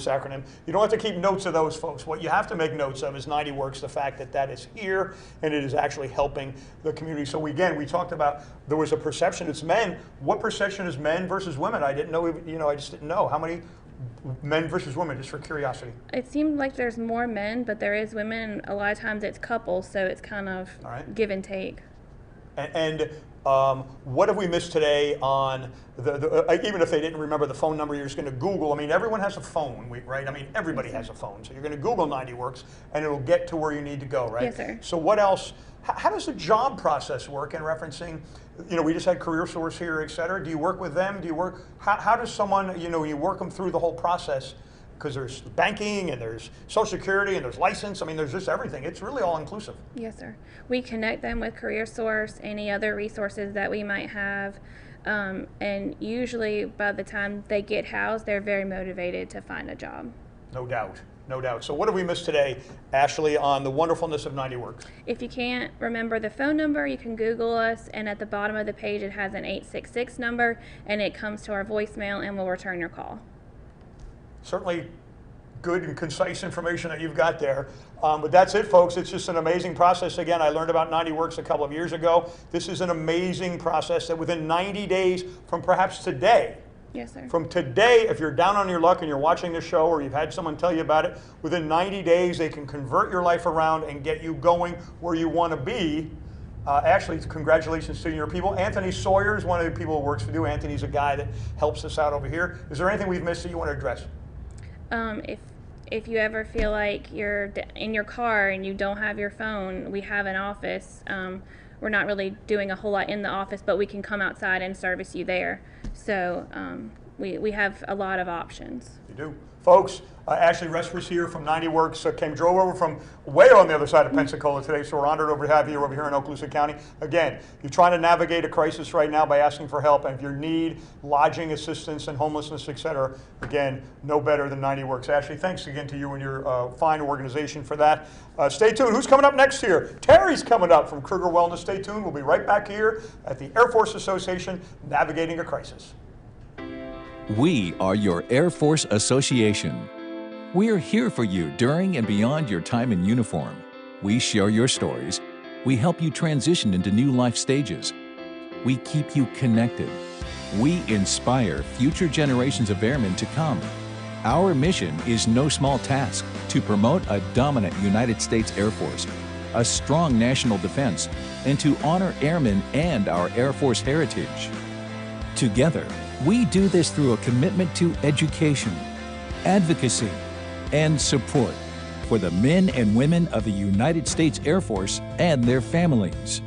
You don't have to keep notes of those, folks. What you have to make notes of is 90 Works, the fact that that is here and it is actually helping the community. So again, we talked about there was a perception it's men. What perception is men versus women? I didn't know, I just didn't know. How many men versus women, just for curiosity? It seemed like there's more men, but there is women. A lot of times it's couples, so it's kind of give and take. And what have we missed today on even if they didn't remember the phone number, you're just going to Google. I mean, everyone has a phone, right? I mean, everybody has a phone. So you're going to Google 90 Works, and it'll get to where you need to go, right? Yes, sir. So what else? How does the job process work in referencing, we just had Career Source here, et cetera. Do you work with them? How does someone, you work them through the whole process? Because there's banking and there's Social Security and there's license. I mean, there's just everything. It's really all inclusive. Yes, sir. We connect them with Career Source, any other resources that we might have. And usually by the time they get housed, they're very motivated to find a job. No doubt. No doubt. So what have we missed today, Ashley, on the wonderfulness of 90 Works? If you can't remember the phone number, you can Google us, and at the bottom of the page it has an 866 number, and it comes to our voicemail, and we'll return your call. Certainly good and concise information that you've got there. But that's it, folks. It's just an amazing process. Again, I learned about 90 Works a couple of years ago. This is an amazing process that within 90 days from perhaps today, Yes, sir. from today, if you're down on your luck and you're watching the show or you've had someone tell you about it, within 90 days they can convert your life around and get you going where you want to be. Ashley, congratulations to your people. Anthony Sawyer is one of the people who works for you. Anthony's a guy that helps us out over here. Is there anything we've missed that you want to address? If you ever feel like you're in your car and you don't have your phone, we have an office. We're not really doing a whole lot in the office, but we can come outside and service you there. So we have a lot of options. You do. Folks, Ashley Resper's drove from 90 Works, drove over from way on the other side of Pensacola today, so we're honored to have you over here in Okaloosa County. Again, you're trying to navigate a crisis right now by asking for help, and if you need lodging assistance and homelessness, etc., again, no better than 90 Works. Ashley, thanks again to you and your fine organization for that. Stay tuned. Who's coming up next here? Terry's coming up from Kruger Wellness. Stay tuned. We'll be right back here at the Air Force Association, Navigating a Crisis. We are your Air Force Association. We are here for you during and beyond your time in uniform. We share your stories. We help you transition into new life stages. We keep you connected. We inspire future generations of airmen to come. Our mission is no small task: to promote a dominant United States Air Force, a strong national defense, and to honor airmen and our Air Force heritage. Together, we do this through a commitment to education, advocacy, and support for the men and women of the United States Air Force and their families.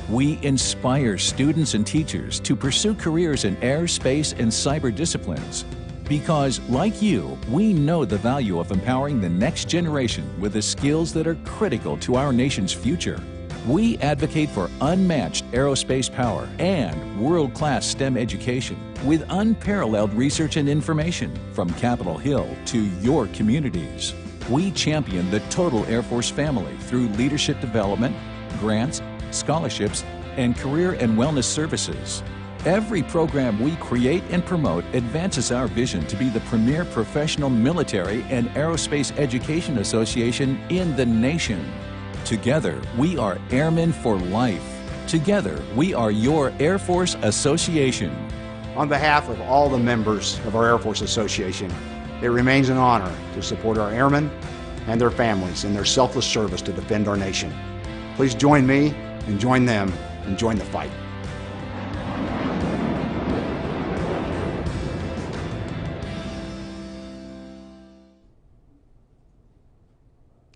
We inspire students and teachers to pursue careers in air, space, and cyber disciplines because, like you, we know the value of empowering the next generation with the skills that are critical to our nation's future. We advocate for unmatched aerospace power and world-class STEM education with unparalleled research and information from Capitol Hill to your communities. We champion the total Air Force family through leadership development, grants, scholarships, and career and wellness services. Every program we create and promote advances our vision to be the premier professional military and aerospace education association in the nation. Together, we are Airmen for Life. Together, we are your Air Force Association. On behalf of all the members of our Air Force Association, it remains an honor to support our airmen and their families in their selfless service to defend our nation. Please join me and join them and join the fight.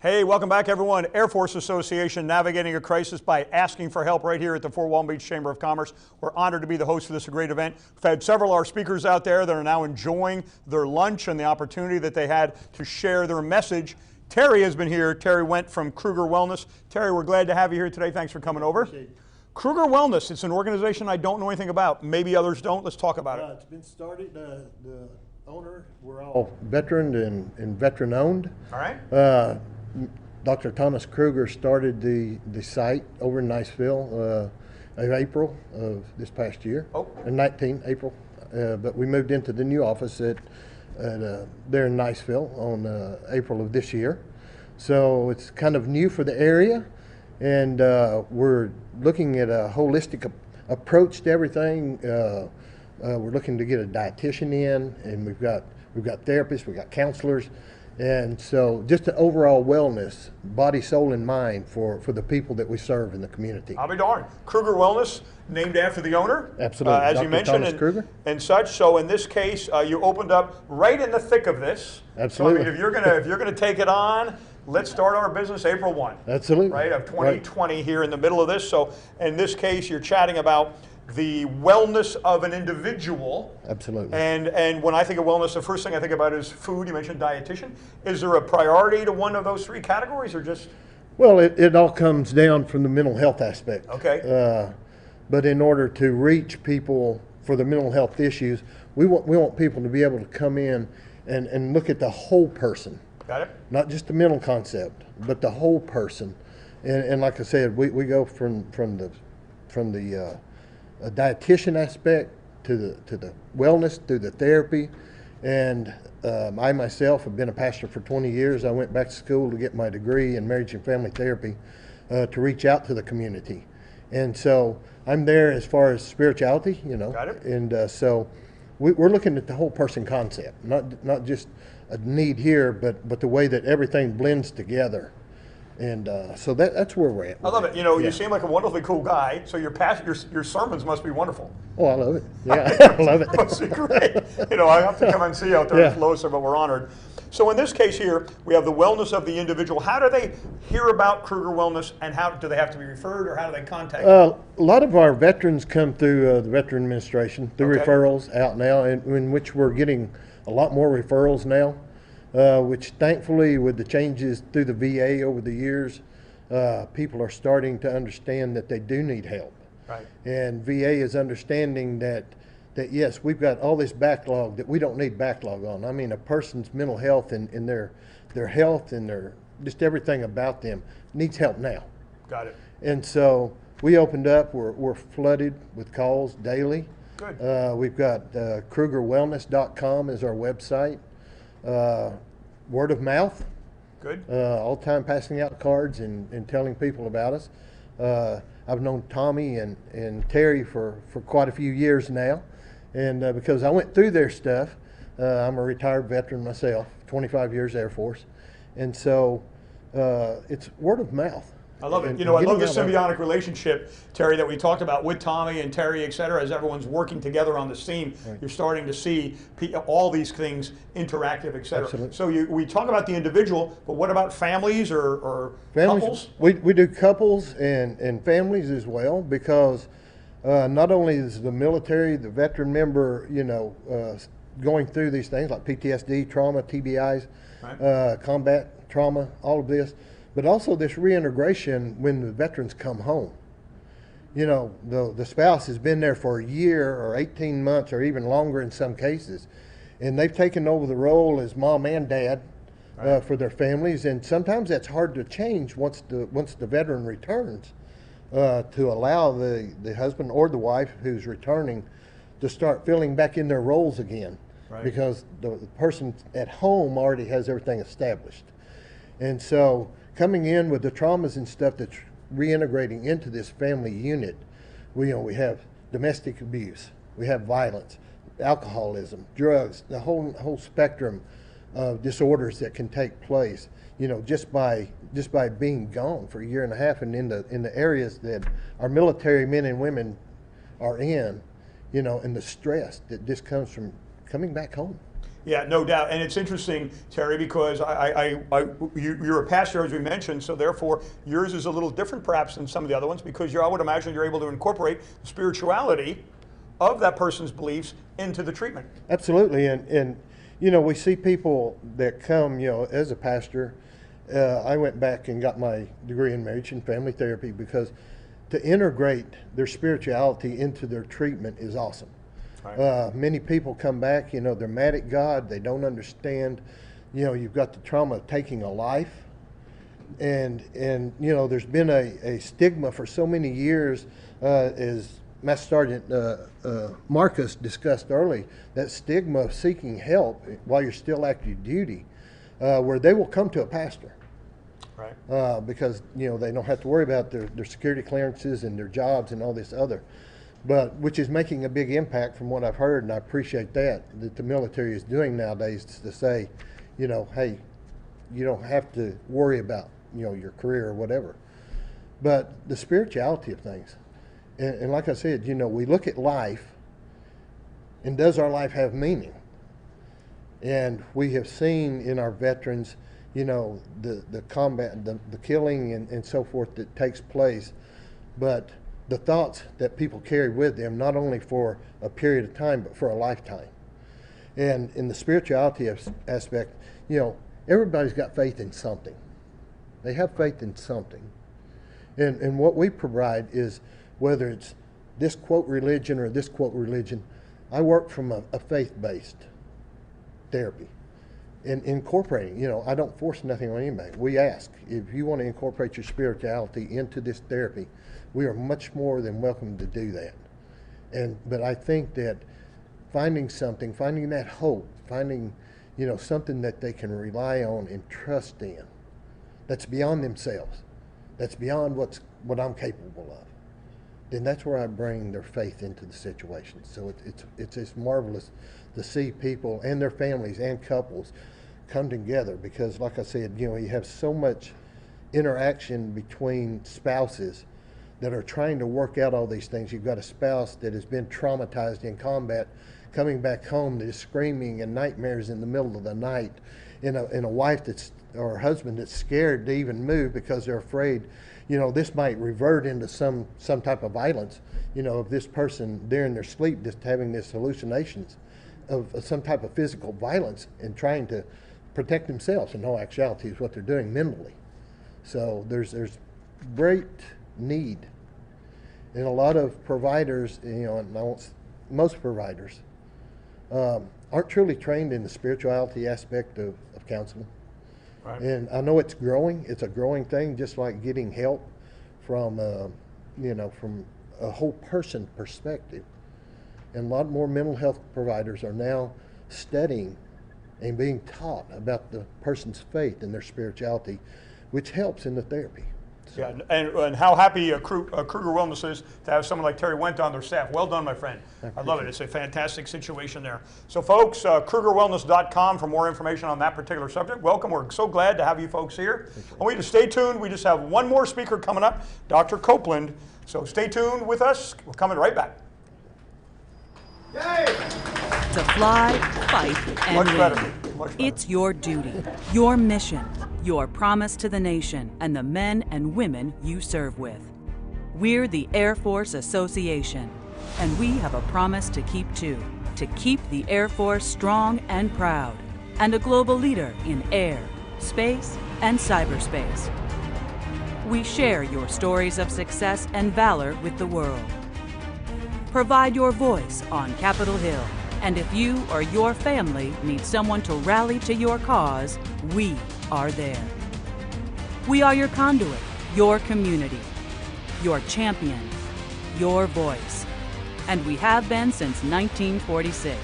Hey, welcome back, everyone. Air Force Association, Navigating a Crisis by Asking for Help right here at the Fort Walton Beach Chamber of Commerce. We're honored to be the host of this great event. We've had several of our speakers out there that are now enjoying their lunch and the opportunity that they had to share their message. Terry has been here. Terry went from Kruger Wellness. Terry, we're glad to have you here today. Thanks for coming over. Kruger Wellness, it's an organization I don't know anything about. Maybe others don't. Let's talk about it. It's been started, the owner, we're all veteran and veteran owned. All right. Dr. Thomas Kruger started the site over in Niceville in April of this past year, in 19 April. But we moved into the new office there in Niceville on April of this year. So it's kind of new for the area, and we're looking at a holistic approach to everything. We're looking to get a dietitian in, and we've got therapists, we've got counselors. And so just an overall wellness, body, soul, and mind for the people that we serve in the community. I'll be darned. Kruger Wellness, named after the owner. Absolutely. As Dr. you mentioned, Thomas Kruger. And such. So in this case, you opened up right in the thick of this. Absolutely. So I mean, if you're gonna take it on, let's start our business April 1. Absolutely. Right, of 2020 here in the middle of this. So in this case, you're chatting about the wellness of an individual. Absolutely. And when I think of wellness, the first thing I think about is food. You mentioned dietitian. Is there a priority to one of those three categories, or just? Well, it all comes down from the mental health aspect. Okay. But in order to reach people for the mental health issues, we want people to be able to come in and look at the whole person. Got it. Not just the mental concept, but the whole person. And like I said, we go from the dietitian aspect to the wellness, through the therapy. And I myself have been a pastor for 20 years. I went back to school to get my degree in marriage and family therapy to reach out to the community. And so I'm there as far as spirituality, you know. Got it. And so we're looking at the whole person concept, not just a need here, but the way that everything blends together. And so that's where we're at. I love it. You know, Yeah. you seem like a wonderfully cool guy, so your sermons must be wonderful. Oh, I love it. Yeah, I love it. Must be great. You know, I have to come and see you out there Yeah. in Flowser, but we're honored. So in this case here, we have the wellness of the individual. How do they hear about Kruger Wellness, and how do they have to be referred, or how do they contact you? A lot of our veterans come through the Veteran Administration, through Okay. referrals out now, in which we're getting a lot more referrals now, which thankfully with the changes through the VA over the years, people are starting to understand that they do need help. Right. And VA is understanding that yes, we've got all this backlog that we don't need backlog on. I mean, a person's mental health and their health and their just everything about them needs help now. Got it. And so we opened up. We're flooded with calls daily. Good. We've got KrugerWellness.com is our website. Word of mouth. Good. All the time passing out cards and telling people about us. I've known Tommy and Terry for quite a few years now. And because I went through their stuff, I'm a retired veteran myself, 25 years Air Force. And so it's word of mouth. I love it. And You know, I love getting the out there. symbiotic relationship, Terry, that we talked about with Tommy and Terry, et cetera, as everyone's working together on this theme. Right. You're starting to see all these things interactive, et cetera. Absolutely. So we talk about the individual, but what about families or couples? We do couples and families as well, because not only is the military, the veteran member, you know, going through these things like PTSD, trauma, TBIs, Right. combat trauma, all of this, but also this reintegration when the veterans come home. You know, the spouse has been there for a year or 18 months or even longer in some cases, and they've taken over the role as mom and dad for their families, and sometimes that's hard to change once the veteran returns, to allow the husband or the wife who's returning to start filling back in their roles again. Right. Because the person at home already has everything established. And so coming in with the traumas and stuff that's reintegrating into this family unit, we have domestic abuse, we have violence, alcoholism, drugs, the whole spectrum of disorders that can take place, you know, just by being gone for a year and a half, and in the areas that our military men and women are in, you know, and the stress that just comes from coming back home. Yeah, no doubt. And it's interesting, Terry, because you're a pastor, as we mentioned, so therefore yours is a little different perhaps than some of the other ones, because I would imagine you're able to incorporate the spirituality of that person's beliefs into the treatment. Absolutely. And you know, we see people that come, you know, as a pastor, I went back and got my degree in marriage and family therapy because to integrate their spirituality into their treatment is awesome. Right. Many people come back, you know, they're mad at God, they don't understand, you know, you've got the trauma of taking a life, and you know, there's been a stigma for so many years, as Master Sergeant Marcus discussed early, that stigma of seeking help while you're still active duty, where they will come to a pastor. Right. Because, you know, they don't have to worry about their security clearances and their jobs and all this other. But which is making a big impact from what I've heard, and I appreciate that the military is doing nowadays to say, you know, hey, you don't have to worry about, you know, your career or whatever. But the spirituality of things, and like I said, you know, we look at life, and does our life have meaning? And we have seen in our veterans, you know, the combat, the killing and so forth that takes place, but the thoughts that people carry with them, not only for a period of time, but for a lifetime. And in the spirituality aspect, you know, everybody's got faith in something. They have faith in something. And what we provide is, whether it's this quote religion or this quote religion, I work from a faith-based therapy. And incorporating, I don't force nothing on anybody. We ask, if you want to incorporate your spirituality into this therapy, we are much more than welcome to do that. But I think that finding that hope, finding, something that they can rely on and trust in, that's beyond themselves, that's beyond what I'm capable of, then that's where I bring their faith into the situation. So it's just marvelous to see people and their families and couples come together, because like I said, you have so much interaction between spouses that are trying to work out all these things. You've got a spouse that has been traumatized in combat, coming back home, that is screaming and nightmares in the middle of the night, and a wife or a husband that's scared to even move because they're afraid, this might revert into some type of violence, of this person during their sleep just having these hallucinations of some type of physical violence and trying to protect themselves. In all actuality is what they're doing mentally. So there's great need. And a lot of providers, most providers aren't truly trained in the spirituality aspect of counseling. Right. And I know it's growing. It's a growing thing, just like getting help from, from a whole person perspective. And a lot more mental health providers are now studying and being taught about the person's faith and their spirituality, which helps in the therapy. So. Yeah, and how happy Kruger Wellness is to have someone like Terry Wendt on their staff. Well done, my friend. I love it. It's a fantastic situation there. So folks, KrugerWellness.com for more information on that particular subject. Welcome. We're so glad to have you folks here. I want you to stay tuned. We just have one more speaker coming up, Dr. Copeland. So stay tuned with us. We're coming right back. Yay! To fly, fight, and Much win. better. It's your duty, your mission, your promise to the nation and the men and women you serve with. We're the Air Force Association, and we have a promise to keep too, to keep the Air Force strong and proud, and a global leader in air, space, and cyberspace. We share your stories of success and valor with the world. Provide your voice on Capitol Hill. And if you or your family need someone to rally to your cause, we are there. We are your conduit, your community, your champion, your voice. And we have been since 1946.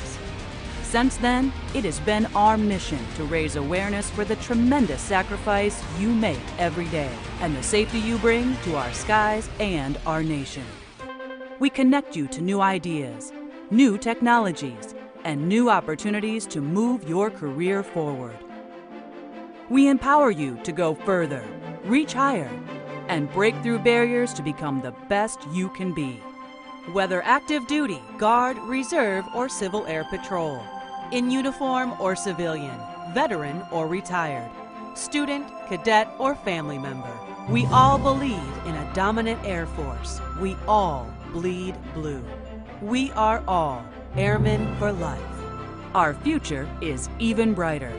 Since then, it has been our mission to raise awareness for the tremendous sacrifice you make every day and the safety you bring to our skies and our nation. We connect you to new ideas, new technologies, and new opportunities to move your career forward. We empower you to go further, reach higher, and break through barriers to become the best you can be. Whether active duty, Guard, Reserve, or Civil Air Patrol, in uniform or civilian, veteran or retired, student, cadet, or family member, we all believe in a dominant Air Force. We all bleed blue. We are all airmen for life. Our future is even brighter,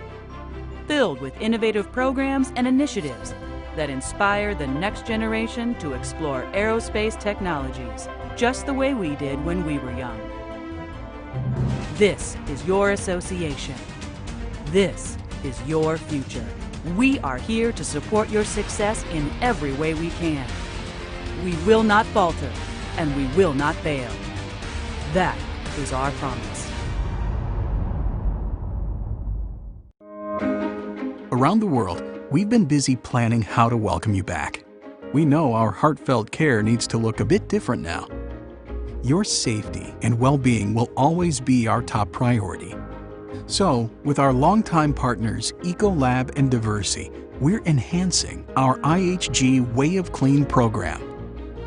filled with innovative programs and initiatives that inspire the next generation to explore aerospace technologies, just the way we did when we were young. This is your association. This is your future. We are here to support your success in every way we can. We will not falter, and we will not fail. That is our promise. Around the world, we've been busy planning how to welcome you back. We know our heartfelt care needs to look a bit different now. Your safety and well-being will always be our top priority. So, with our longtime partners Ecolab and Diversey, we're enhancing our IHG Way of Clean program.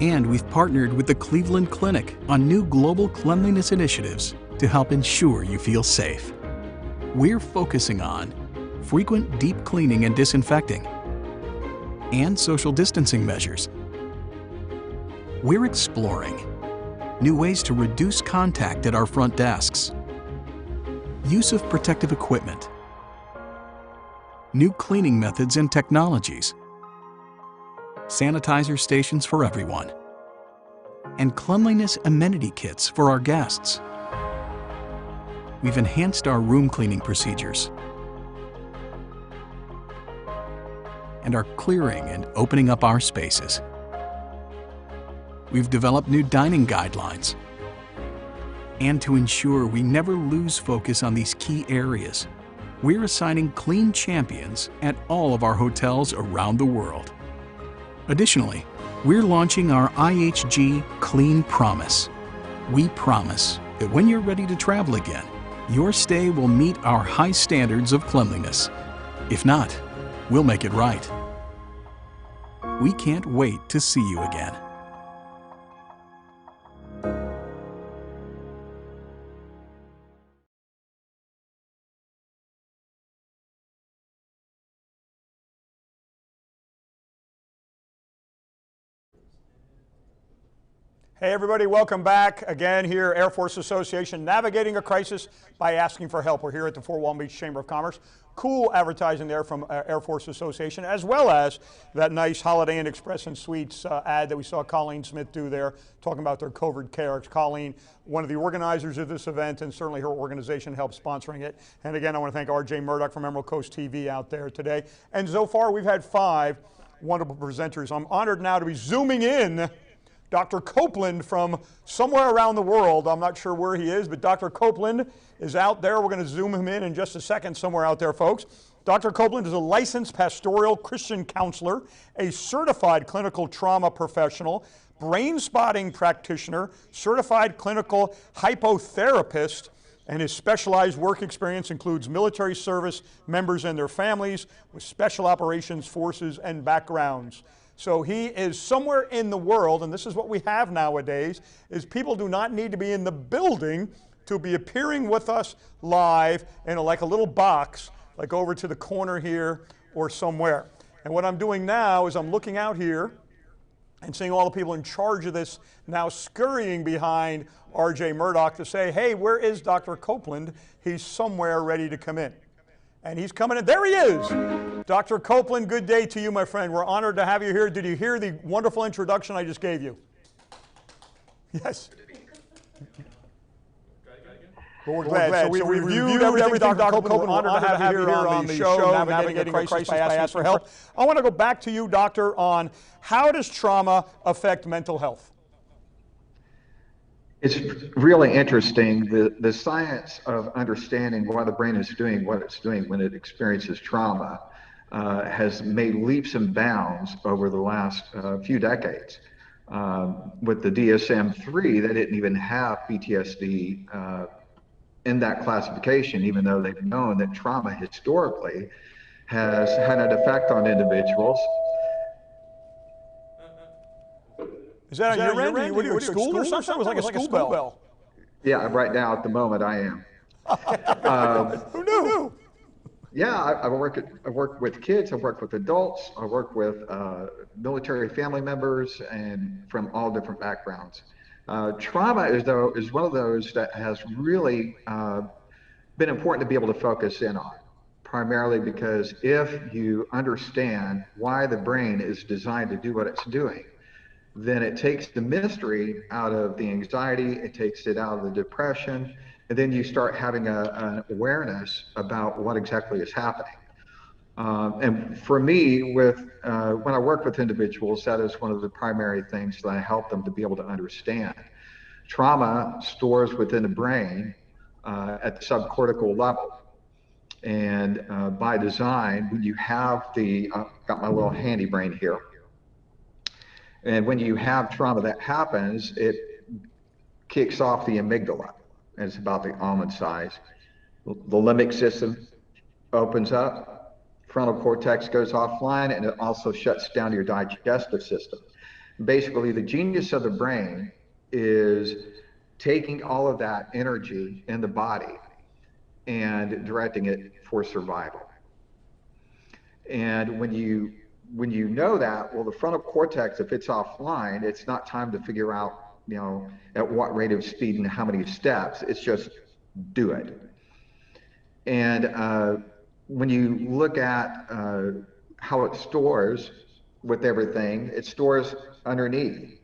And we've partnered with the Cleveland Clinic on new global cleanliness initiatives to help ensure you feel safe. We're focusing on frequent deep cleaning and disinfecting, and social distancing measures. We're exploring new ways to reduce contact at our front desks, use of protective equipment, new cleaning methods and technologies, sanitizer stations for everyone, and cleanliness amenity kits for our guests. We've enhanced our room cleaning procedures, and are clearing and opening up our spaces. We've developed new dining guidelines. And to ensure we never lose focus on these key areas, we're assigning clean champions at all of our hotels around the world. Additionally, we're launching our IHG Clean Promise. We promise that when you're ready to travel again, your stay will meet our high standards of cleanliness. If not, we'll make it right. We can't wait to see you again. Hey everybody, welcome back again here, Air Force Association, navigating a crisis by asking for help. We're here at the Fort Walton Beach Chamber of Commerce. Cool advertising there from Air Force Association, as well as that nice Holiday Inn Express and Suites ad that we saw Colleen Smith do there, talking about their COVID care. It's Colleen, one of the organizers of this event, and certainly her organization helped sponsoring it. And again, I want to thank RJ Murdoch from Emerald Coast TV out there today. And so far, we've had 5 wonderful presenters. I'm honored now to be zooming in Dr. Copeland from somewhere around the world. I'm not sure where he is, but Dr. Copeland is out there. We're going to zoom him in just a second, somewhere out there, folks. Dr. Copeland is a licensed pastoral Christian counselor, a certified clinical trauma professional, brain spotting practitioner, certified clinical hypotherapist, and his specialized work experience includes military service members and their families with special operations forces and backgrounds. So he is somewhere in the world, and this is what we have nowadays, is people do not need to be in the building to be appearing with us live in like a little box, like over to the corner here or somewhere. And what I'm doing now is I'm looking out here and seeing all the people in charge of this now scurrying behind RJ Murdoch to say, hey, where is Dr. Copeland? He's somewhere ready to come in. And he's coming in. There he is. Dr. Copeland, good day to you, my friend. We're honored to have you here. Did you hear the wonderful introduction I just gave you? Yes. Well, we're glad. So we reviewed everything, Dr. Copeland. We're honored to have you here on the show, Navigating a Crisis by Asking for Help. I want to go back to you, Doctor, on how does trauma affect mental health? It's really interesting, the science of understanding why the brain is doing what it's doing when it experiences trauma has made leaps and bounds over the last few decades. With the DSM-3, they didn't even have PTSD in that classification, even though they've known that trauma historically has had an effect on individuals. Is that on your end? What are you in school or something? It was like a school bell. Yeah, right now at the moment I am. Who knew? Yeah, I work with kids, I work with adults, I work with military family members and from all different backgrounds. Trauma is one of those that has really been important to be able to focus in on, primarily because if you understand why the brain is designed to do what it's doing, then it takes the mystery out of the anxiety, it takes it out of the depression, and then you start having an awareness about what exactly is happening. And for me, when I work with individuals, that is one of the primary things that I help them to be able to understand. Trauma stores within the brain at the subcortical level. And by design, when you have got my little handy brain here, and when you have trauma that happens, it kicks off the amygdala, and it's about the almond size. The limbic system opens up, frontal cortex goes offline, and it also shuts down your digestive system. Basically, the genius of the brain is taking all of that energy in the body and directing it for survival. And when you know that, well, the frontal cortex, if it's offline, it's not time to figure out, at what rate of speed and how many steps. It's just do it. And when you look at how it stores with everything, it stores underneath.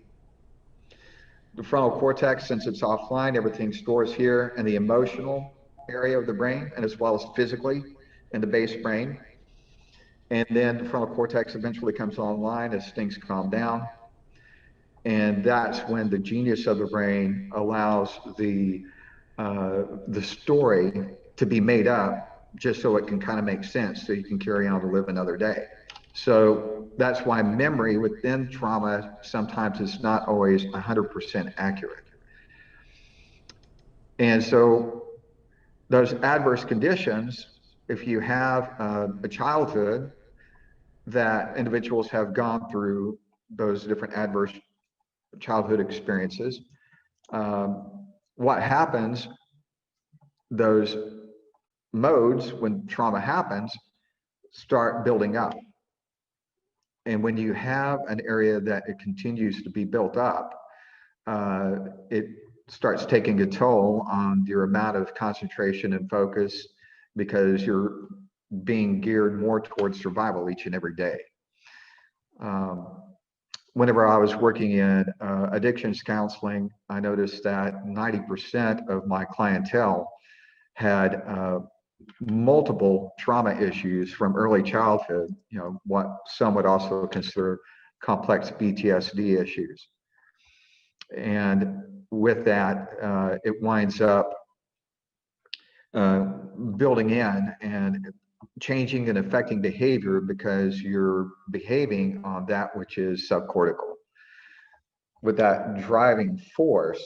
The frontal cortex, since it's offline, everything stores here in the emotional area of the brain, and as well as physically in the base brain. And then the frontal cortex eventually comes online as things calm down. And that's when the genius of the brain allows the story to be made up just so it can kind of make sense so you can carry on to live another day. So that's why memory within trauma sometimes is not always 100% accurate. And so those adverse conditions, if you have a childhood that individuals have gone through those different adverse childhood experiences, what happens, those modes when trauma happens start building up. And when you have an area that it continues to be built up, it starts taking a toll on your amount of concentration and focus because you're being geared more towards survival each and every day. Whenever I was working in addictions counseling, I noticed that 90% of my clientele had multiple trauma issues from early childhood, you know, what some would also consider complex PTSD issues. And with that, it winds up building in and changing and affecting behavior because you're behaving on that which is subcortical. With that driving force,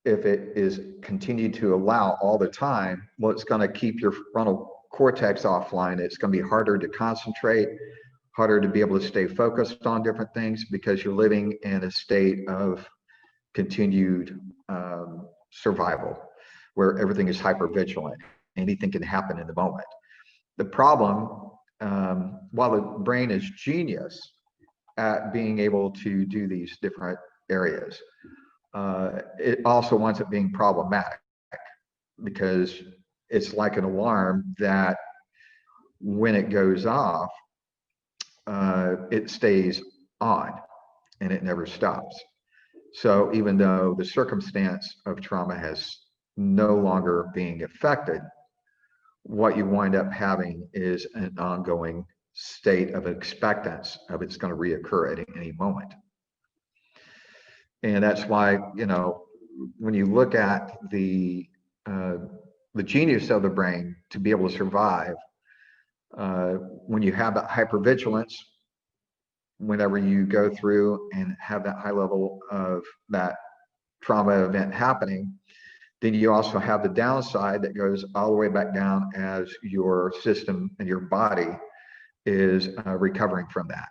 if it is continued to allow all the time, well, it's going to keep your frontal cortex offline. It's going to be harder to concentrate, harder to be able to stay focused on different things because you're living in a state of continued survival where everything is hypervigilant. Anything can happen in the moment. The problem, while the brain is genius at being able to do these different areas, it also winds up being problematic because it's like an alarm that when it goes off, it stays on and it never stops. So even though the circumstance of trauma has no longer being affected, what you wind up having is an ongoing state of expectance of it's going to reoccur at any moment. And that's why, you know, when you look at the genius of the brain to be able to survive, when you have that hypervigilance, whenever you go through and have that high level of that trauma event happening, then you also have the downside that goes all the way back down as your system and your body is recovering from that.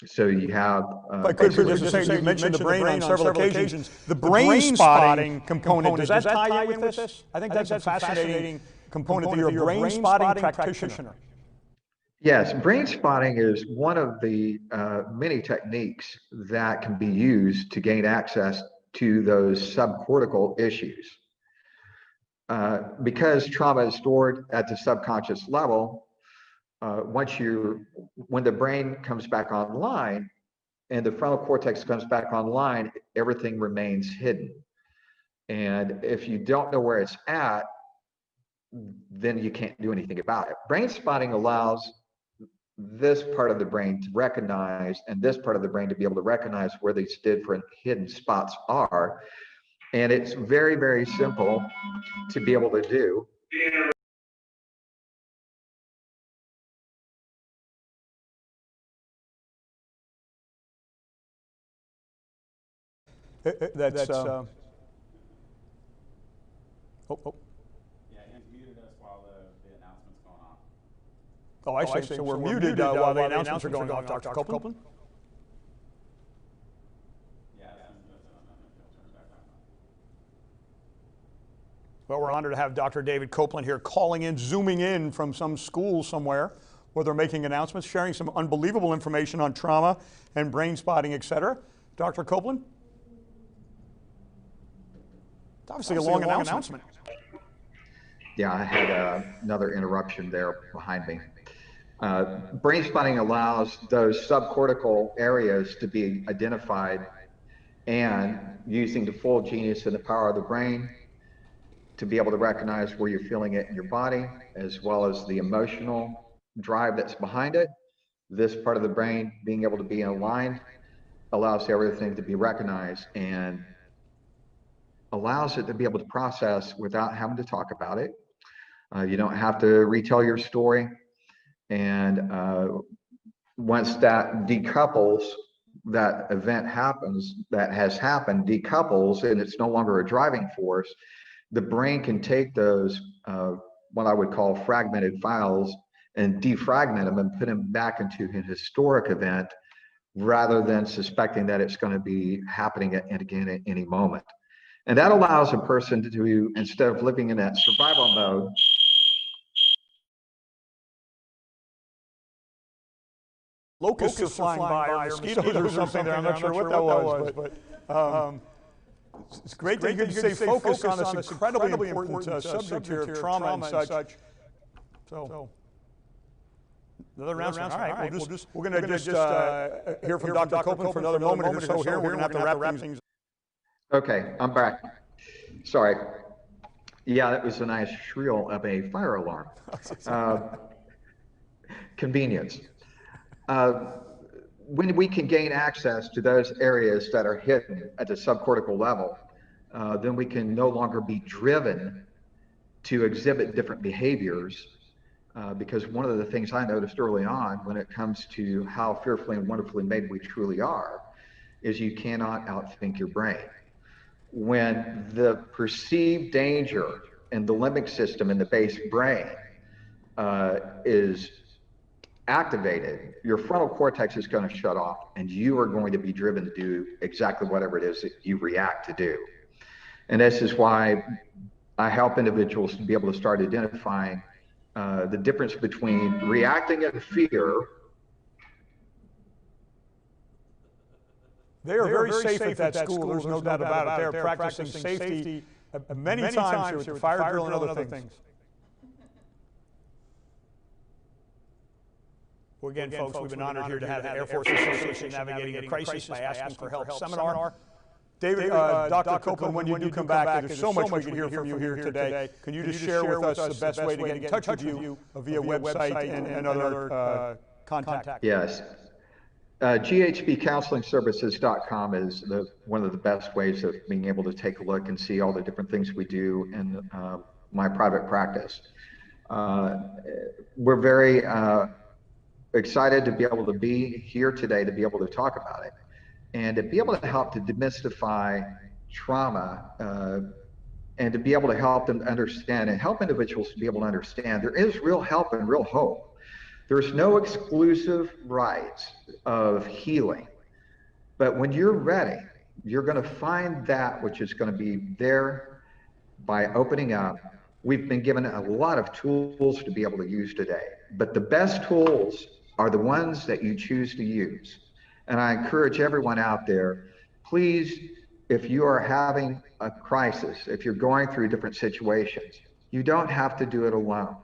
So you have. If I could, just to say, you mentioned the brain on several occasions. The brain spotting component, does that tie in with this? I think that's a fascinating component that you're a brain spotting practitioner. Yes, brain spotting is one of the many techniques that can be used to gain access to those subcortical issues. Because trauma is stored at the subconscious level, when the brain comes back online and the frontal cortex comes back online, everything remains hidden. And if you don't know where it's at, then you can't do anything about it. Brain spotting allows this part of the brain to recognize and this part of the brain to be able to recognize where these different hidden spots are. And it's very, very simple to be able to do. That's oh. Yeah, he's muted us while the announcement's going on. Oh, I see. So we're muted while the announcements are going on, Dr. Copeland? Yeah, turn it back on. Well, we're honored to have Dr. David Copeland here calling in, zooming in from some school somewhere where they're making announcements, sharing some unbelievable information on trauma and brain spotting, et cetera. Dr. Copeland? It's obviously a long announcement. Yeah, I had another interruption there behind me. Brain spotting allows those subcortical areas to be identified, and using the full genius and the power of the brain to be able to recognize where you're feeling it in your body, as well as the emotional drive that's behind it, this part of the brain being able to be aligned allows everything to be recognized and allows it to be able to process without having to talk about it. You don't have to retell your story. And once that decouples, that event happens, that has happened, decouples, and it's no longer a driving force, the brain can take those, what I would call fragmented files, and defragment them and put them back into an historic event rather than suspecting that it's going to be happening again at any moment. And that allows a person to, instead of living in that survival mode, Locusts are flying by, or mosquitoes or something there. I'm not sure what that was, but it's great that you can stay focused on this incredibly important subject here of trauma and such. So, another announcement. All right, we're going to just hear from Dr. Copeland for another moment or so here. We're going to have to wrap things. Okay, I'm back. Sorry. Yeah, that was a nice shrill of a fire alarm. Convenience. When we can gain access to those areas that are hidden at the subcortical level, then we can no longer be driven to exhibit different behaviors. Because one of the things I noticed early on when it comes to how fearfully and wonderfully made we truly are, is you cannot outthink your brain. When the perceived danger in the limbic system in the base brain is activated, your frontal cortex is going to shut off and you are going to be driven to do exactly whatever it is that you react to do. And this is why I help individuals to be able to start identifying the difference between reacting in fear. They are very safe at that school, there's no doubt about it. They're practicing safety many times here with the fire drill and other things. Well, again, folks, we've been honored here to have the Air Force Association Navigating a Crisis by Asking for Help seminar. David, Dr. Copeland, when you do come back, there's so much we can hear from you here today. Can you just share with us the best way to get in touch with you via website and other contact? Yes. GHBcounselingservices.com is one of the best ways of being able to take a look and see all the different things we do in my private practice. We're very excited to be able to be here today to be able to talk about it and to be able to help to demystify trauma and to be able to help them understand and help individuals to be able to understand there is real help and real hope. There's no exclusive rights of healing, but when you're ready, you're going to find that which is going to be there by opening up. We've been given a lot of tools to be able to use today, but the best tools are the ones that you choose to use. And I encourage everyone out there, please, if you are having a crisis, if you're going through different situations, you don't have to do it alone.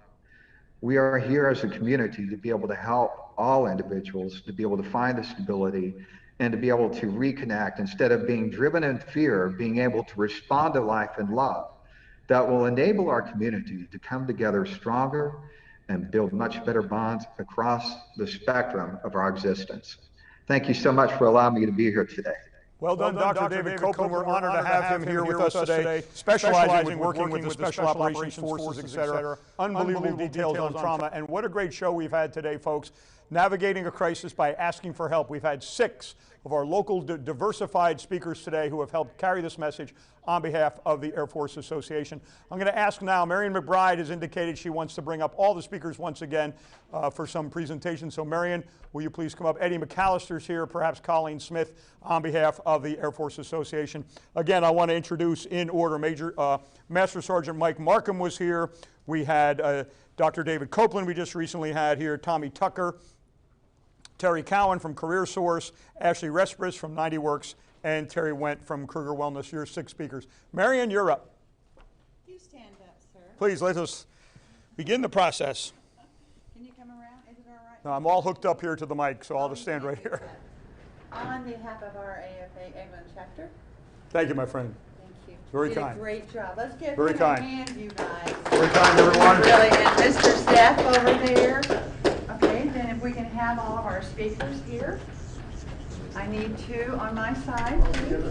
We are here as a community to be able to help all individuals to be able to find the stability and to be able to reconnect instead of being driven in fear, being able to respond to life in love that will enable our community to come together stronger and build much better bonds across the spectrum of our existence. Thank you so much for allowing me to be here today. Well done, Dr. David Copeland. We're honored to have him here with us today, specializing in working with the Special Operations Forces, etc. Unbelievable details on trauma. And what a great show we've had today, folks. Navigating a crisis by asking for help. We've had 6 of our local diversified speakers today who have helped carry this message on behalf of the Air Force Association. I'm going to ask now, Marion McBride has indicated she wants to bring up all the speakers once again for some presentation. So Marion, will you please come up? Eddie McAllister's here, perhaps Colleen Smith on behalf of the Air Force Association. Again, I want to introduce in order Master Sergeant Mike Markham was here. We had Dr. David Copeland we just recently had here, Tommy Tucker, Terry Cowan from Career Source, Ashley Respris from 90 Works, and Terry Wendt from Kruger Wellness. Your 6 speakers. Marion, you're up. You stand up, sir. Please, let us begin the process. Can you come around? Is it all right? No, I'm all hooked up here to the mic, so I'll just stand right here. On behalf of our AFA Avon chapter. Thank you, my friend. Thank you. Very you did kind. a great job. Let's give Very him kind. a hand, you guys. Very kind, everyone. Really, and Mr. Staff over there. we can have all of our speakers here. I need two on my side, please.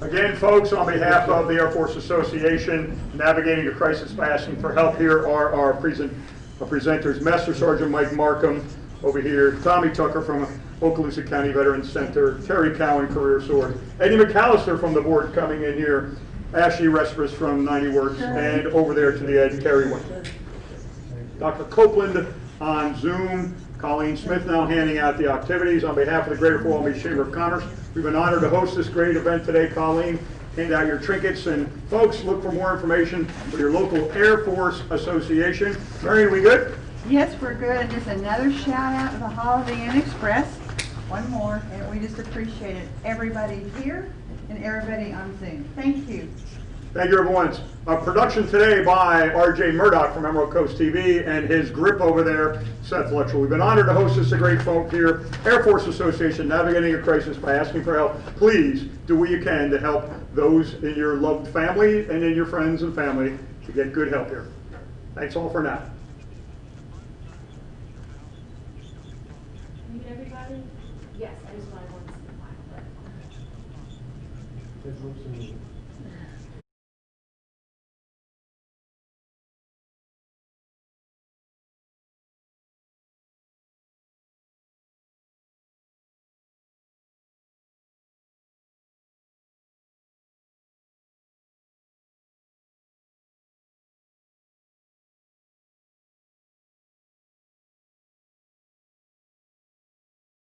Again, folks, on behalf of the Air Force Association, Navigating a Crisis by Asking for Help, here are our presenters, Master Sergeant Mike Markham over here, Tommy Tucker from Okaloosa County Veterans Center, Terry Cowan, Career Sword, Eddie McAllister from the board coming in here, Ashley Respers from 90 Works, and over there to the edge, Terry Wynn. Dr. Copeland on Zoom, Colleen Smith now handing out the activities. On behalf of the Greater Fort Walton Beach Chamber of Commerce, we've been honored to host this great event today. Colleen, hand out your trinkets, and folks, look for more information for your local Air Force Association. Marion, we good? Yes, we're good. And just another shout out to the Holiday Inn Express. One more, and we just appreciate it. Everybody here and everybody on Zoom. Thank you. Thank you, everyone. It's a production today by R.J. Murdoch from Emerald Coast TV and his grip over there, Seth Luttrell. We've been honored to host this great folk here. Air Force Association, Navigating a Crisis by Asking for Help. Please do what you can to help those in your loved family and in your friends and family to get good help here. Thanks all for now. Need everybody? Yes, I just wanted one to see the plaque.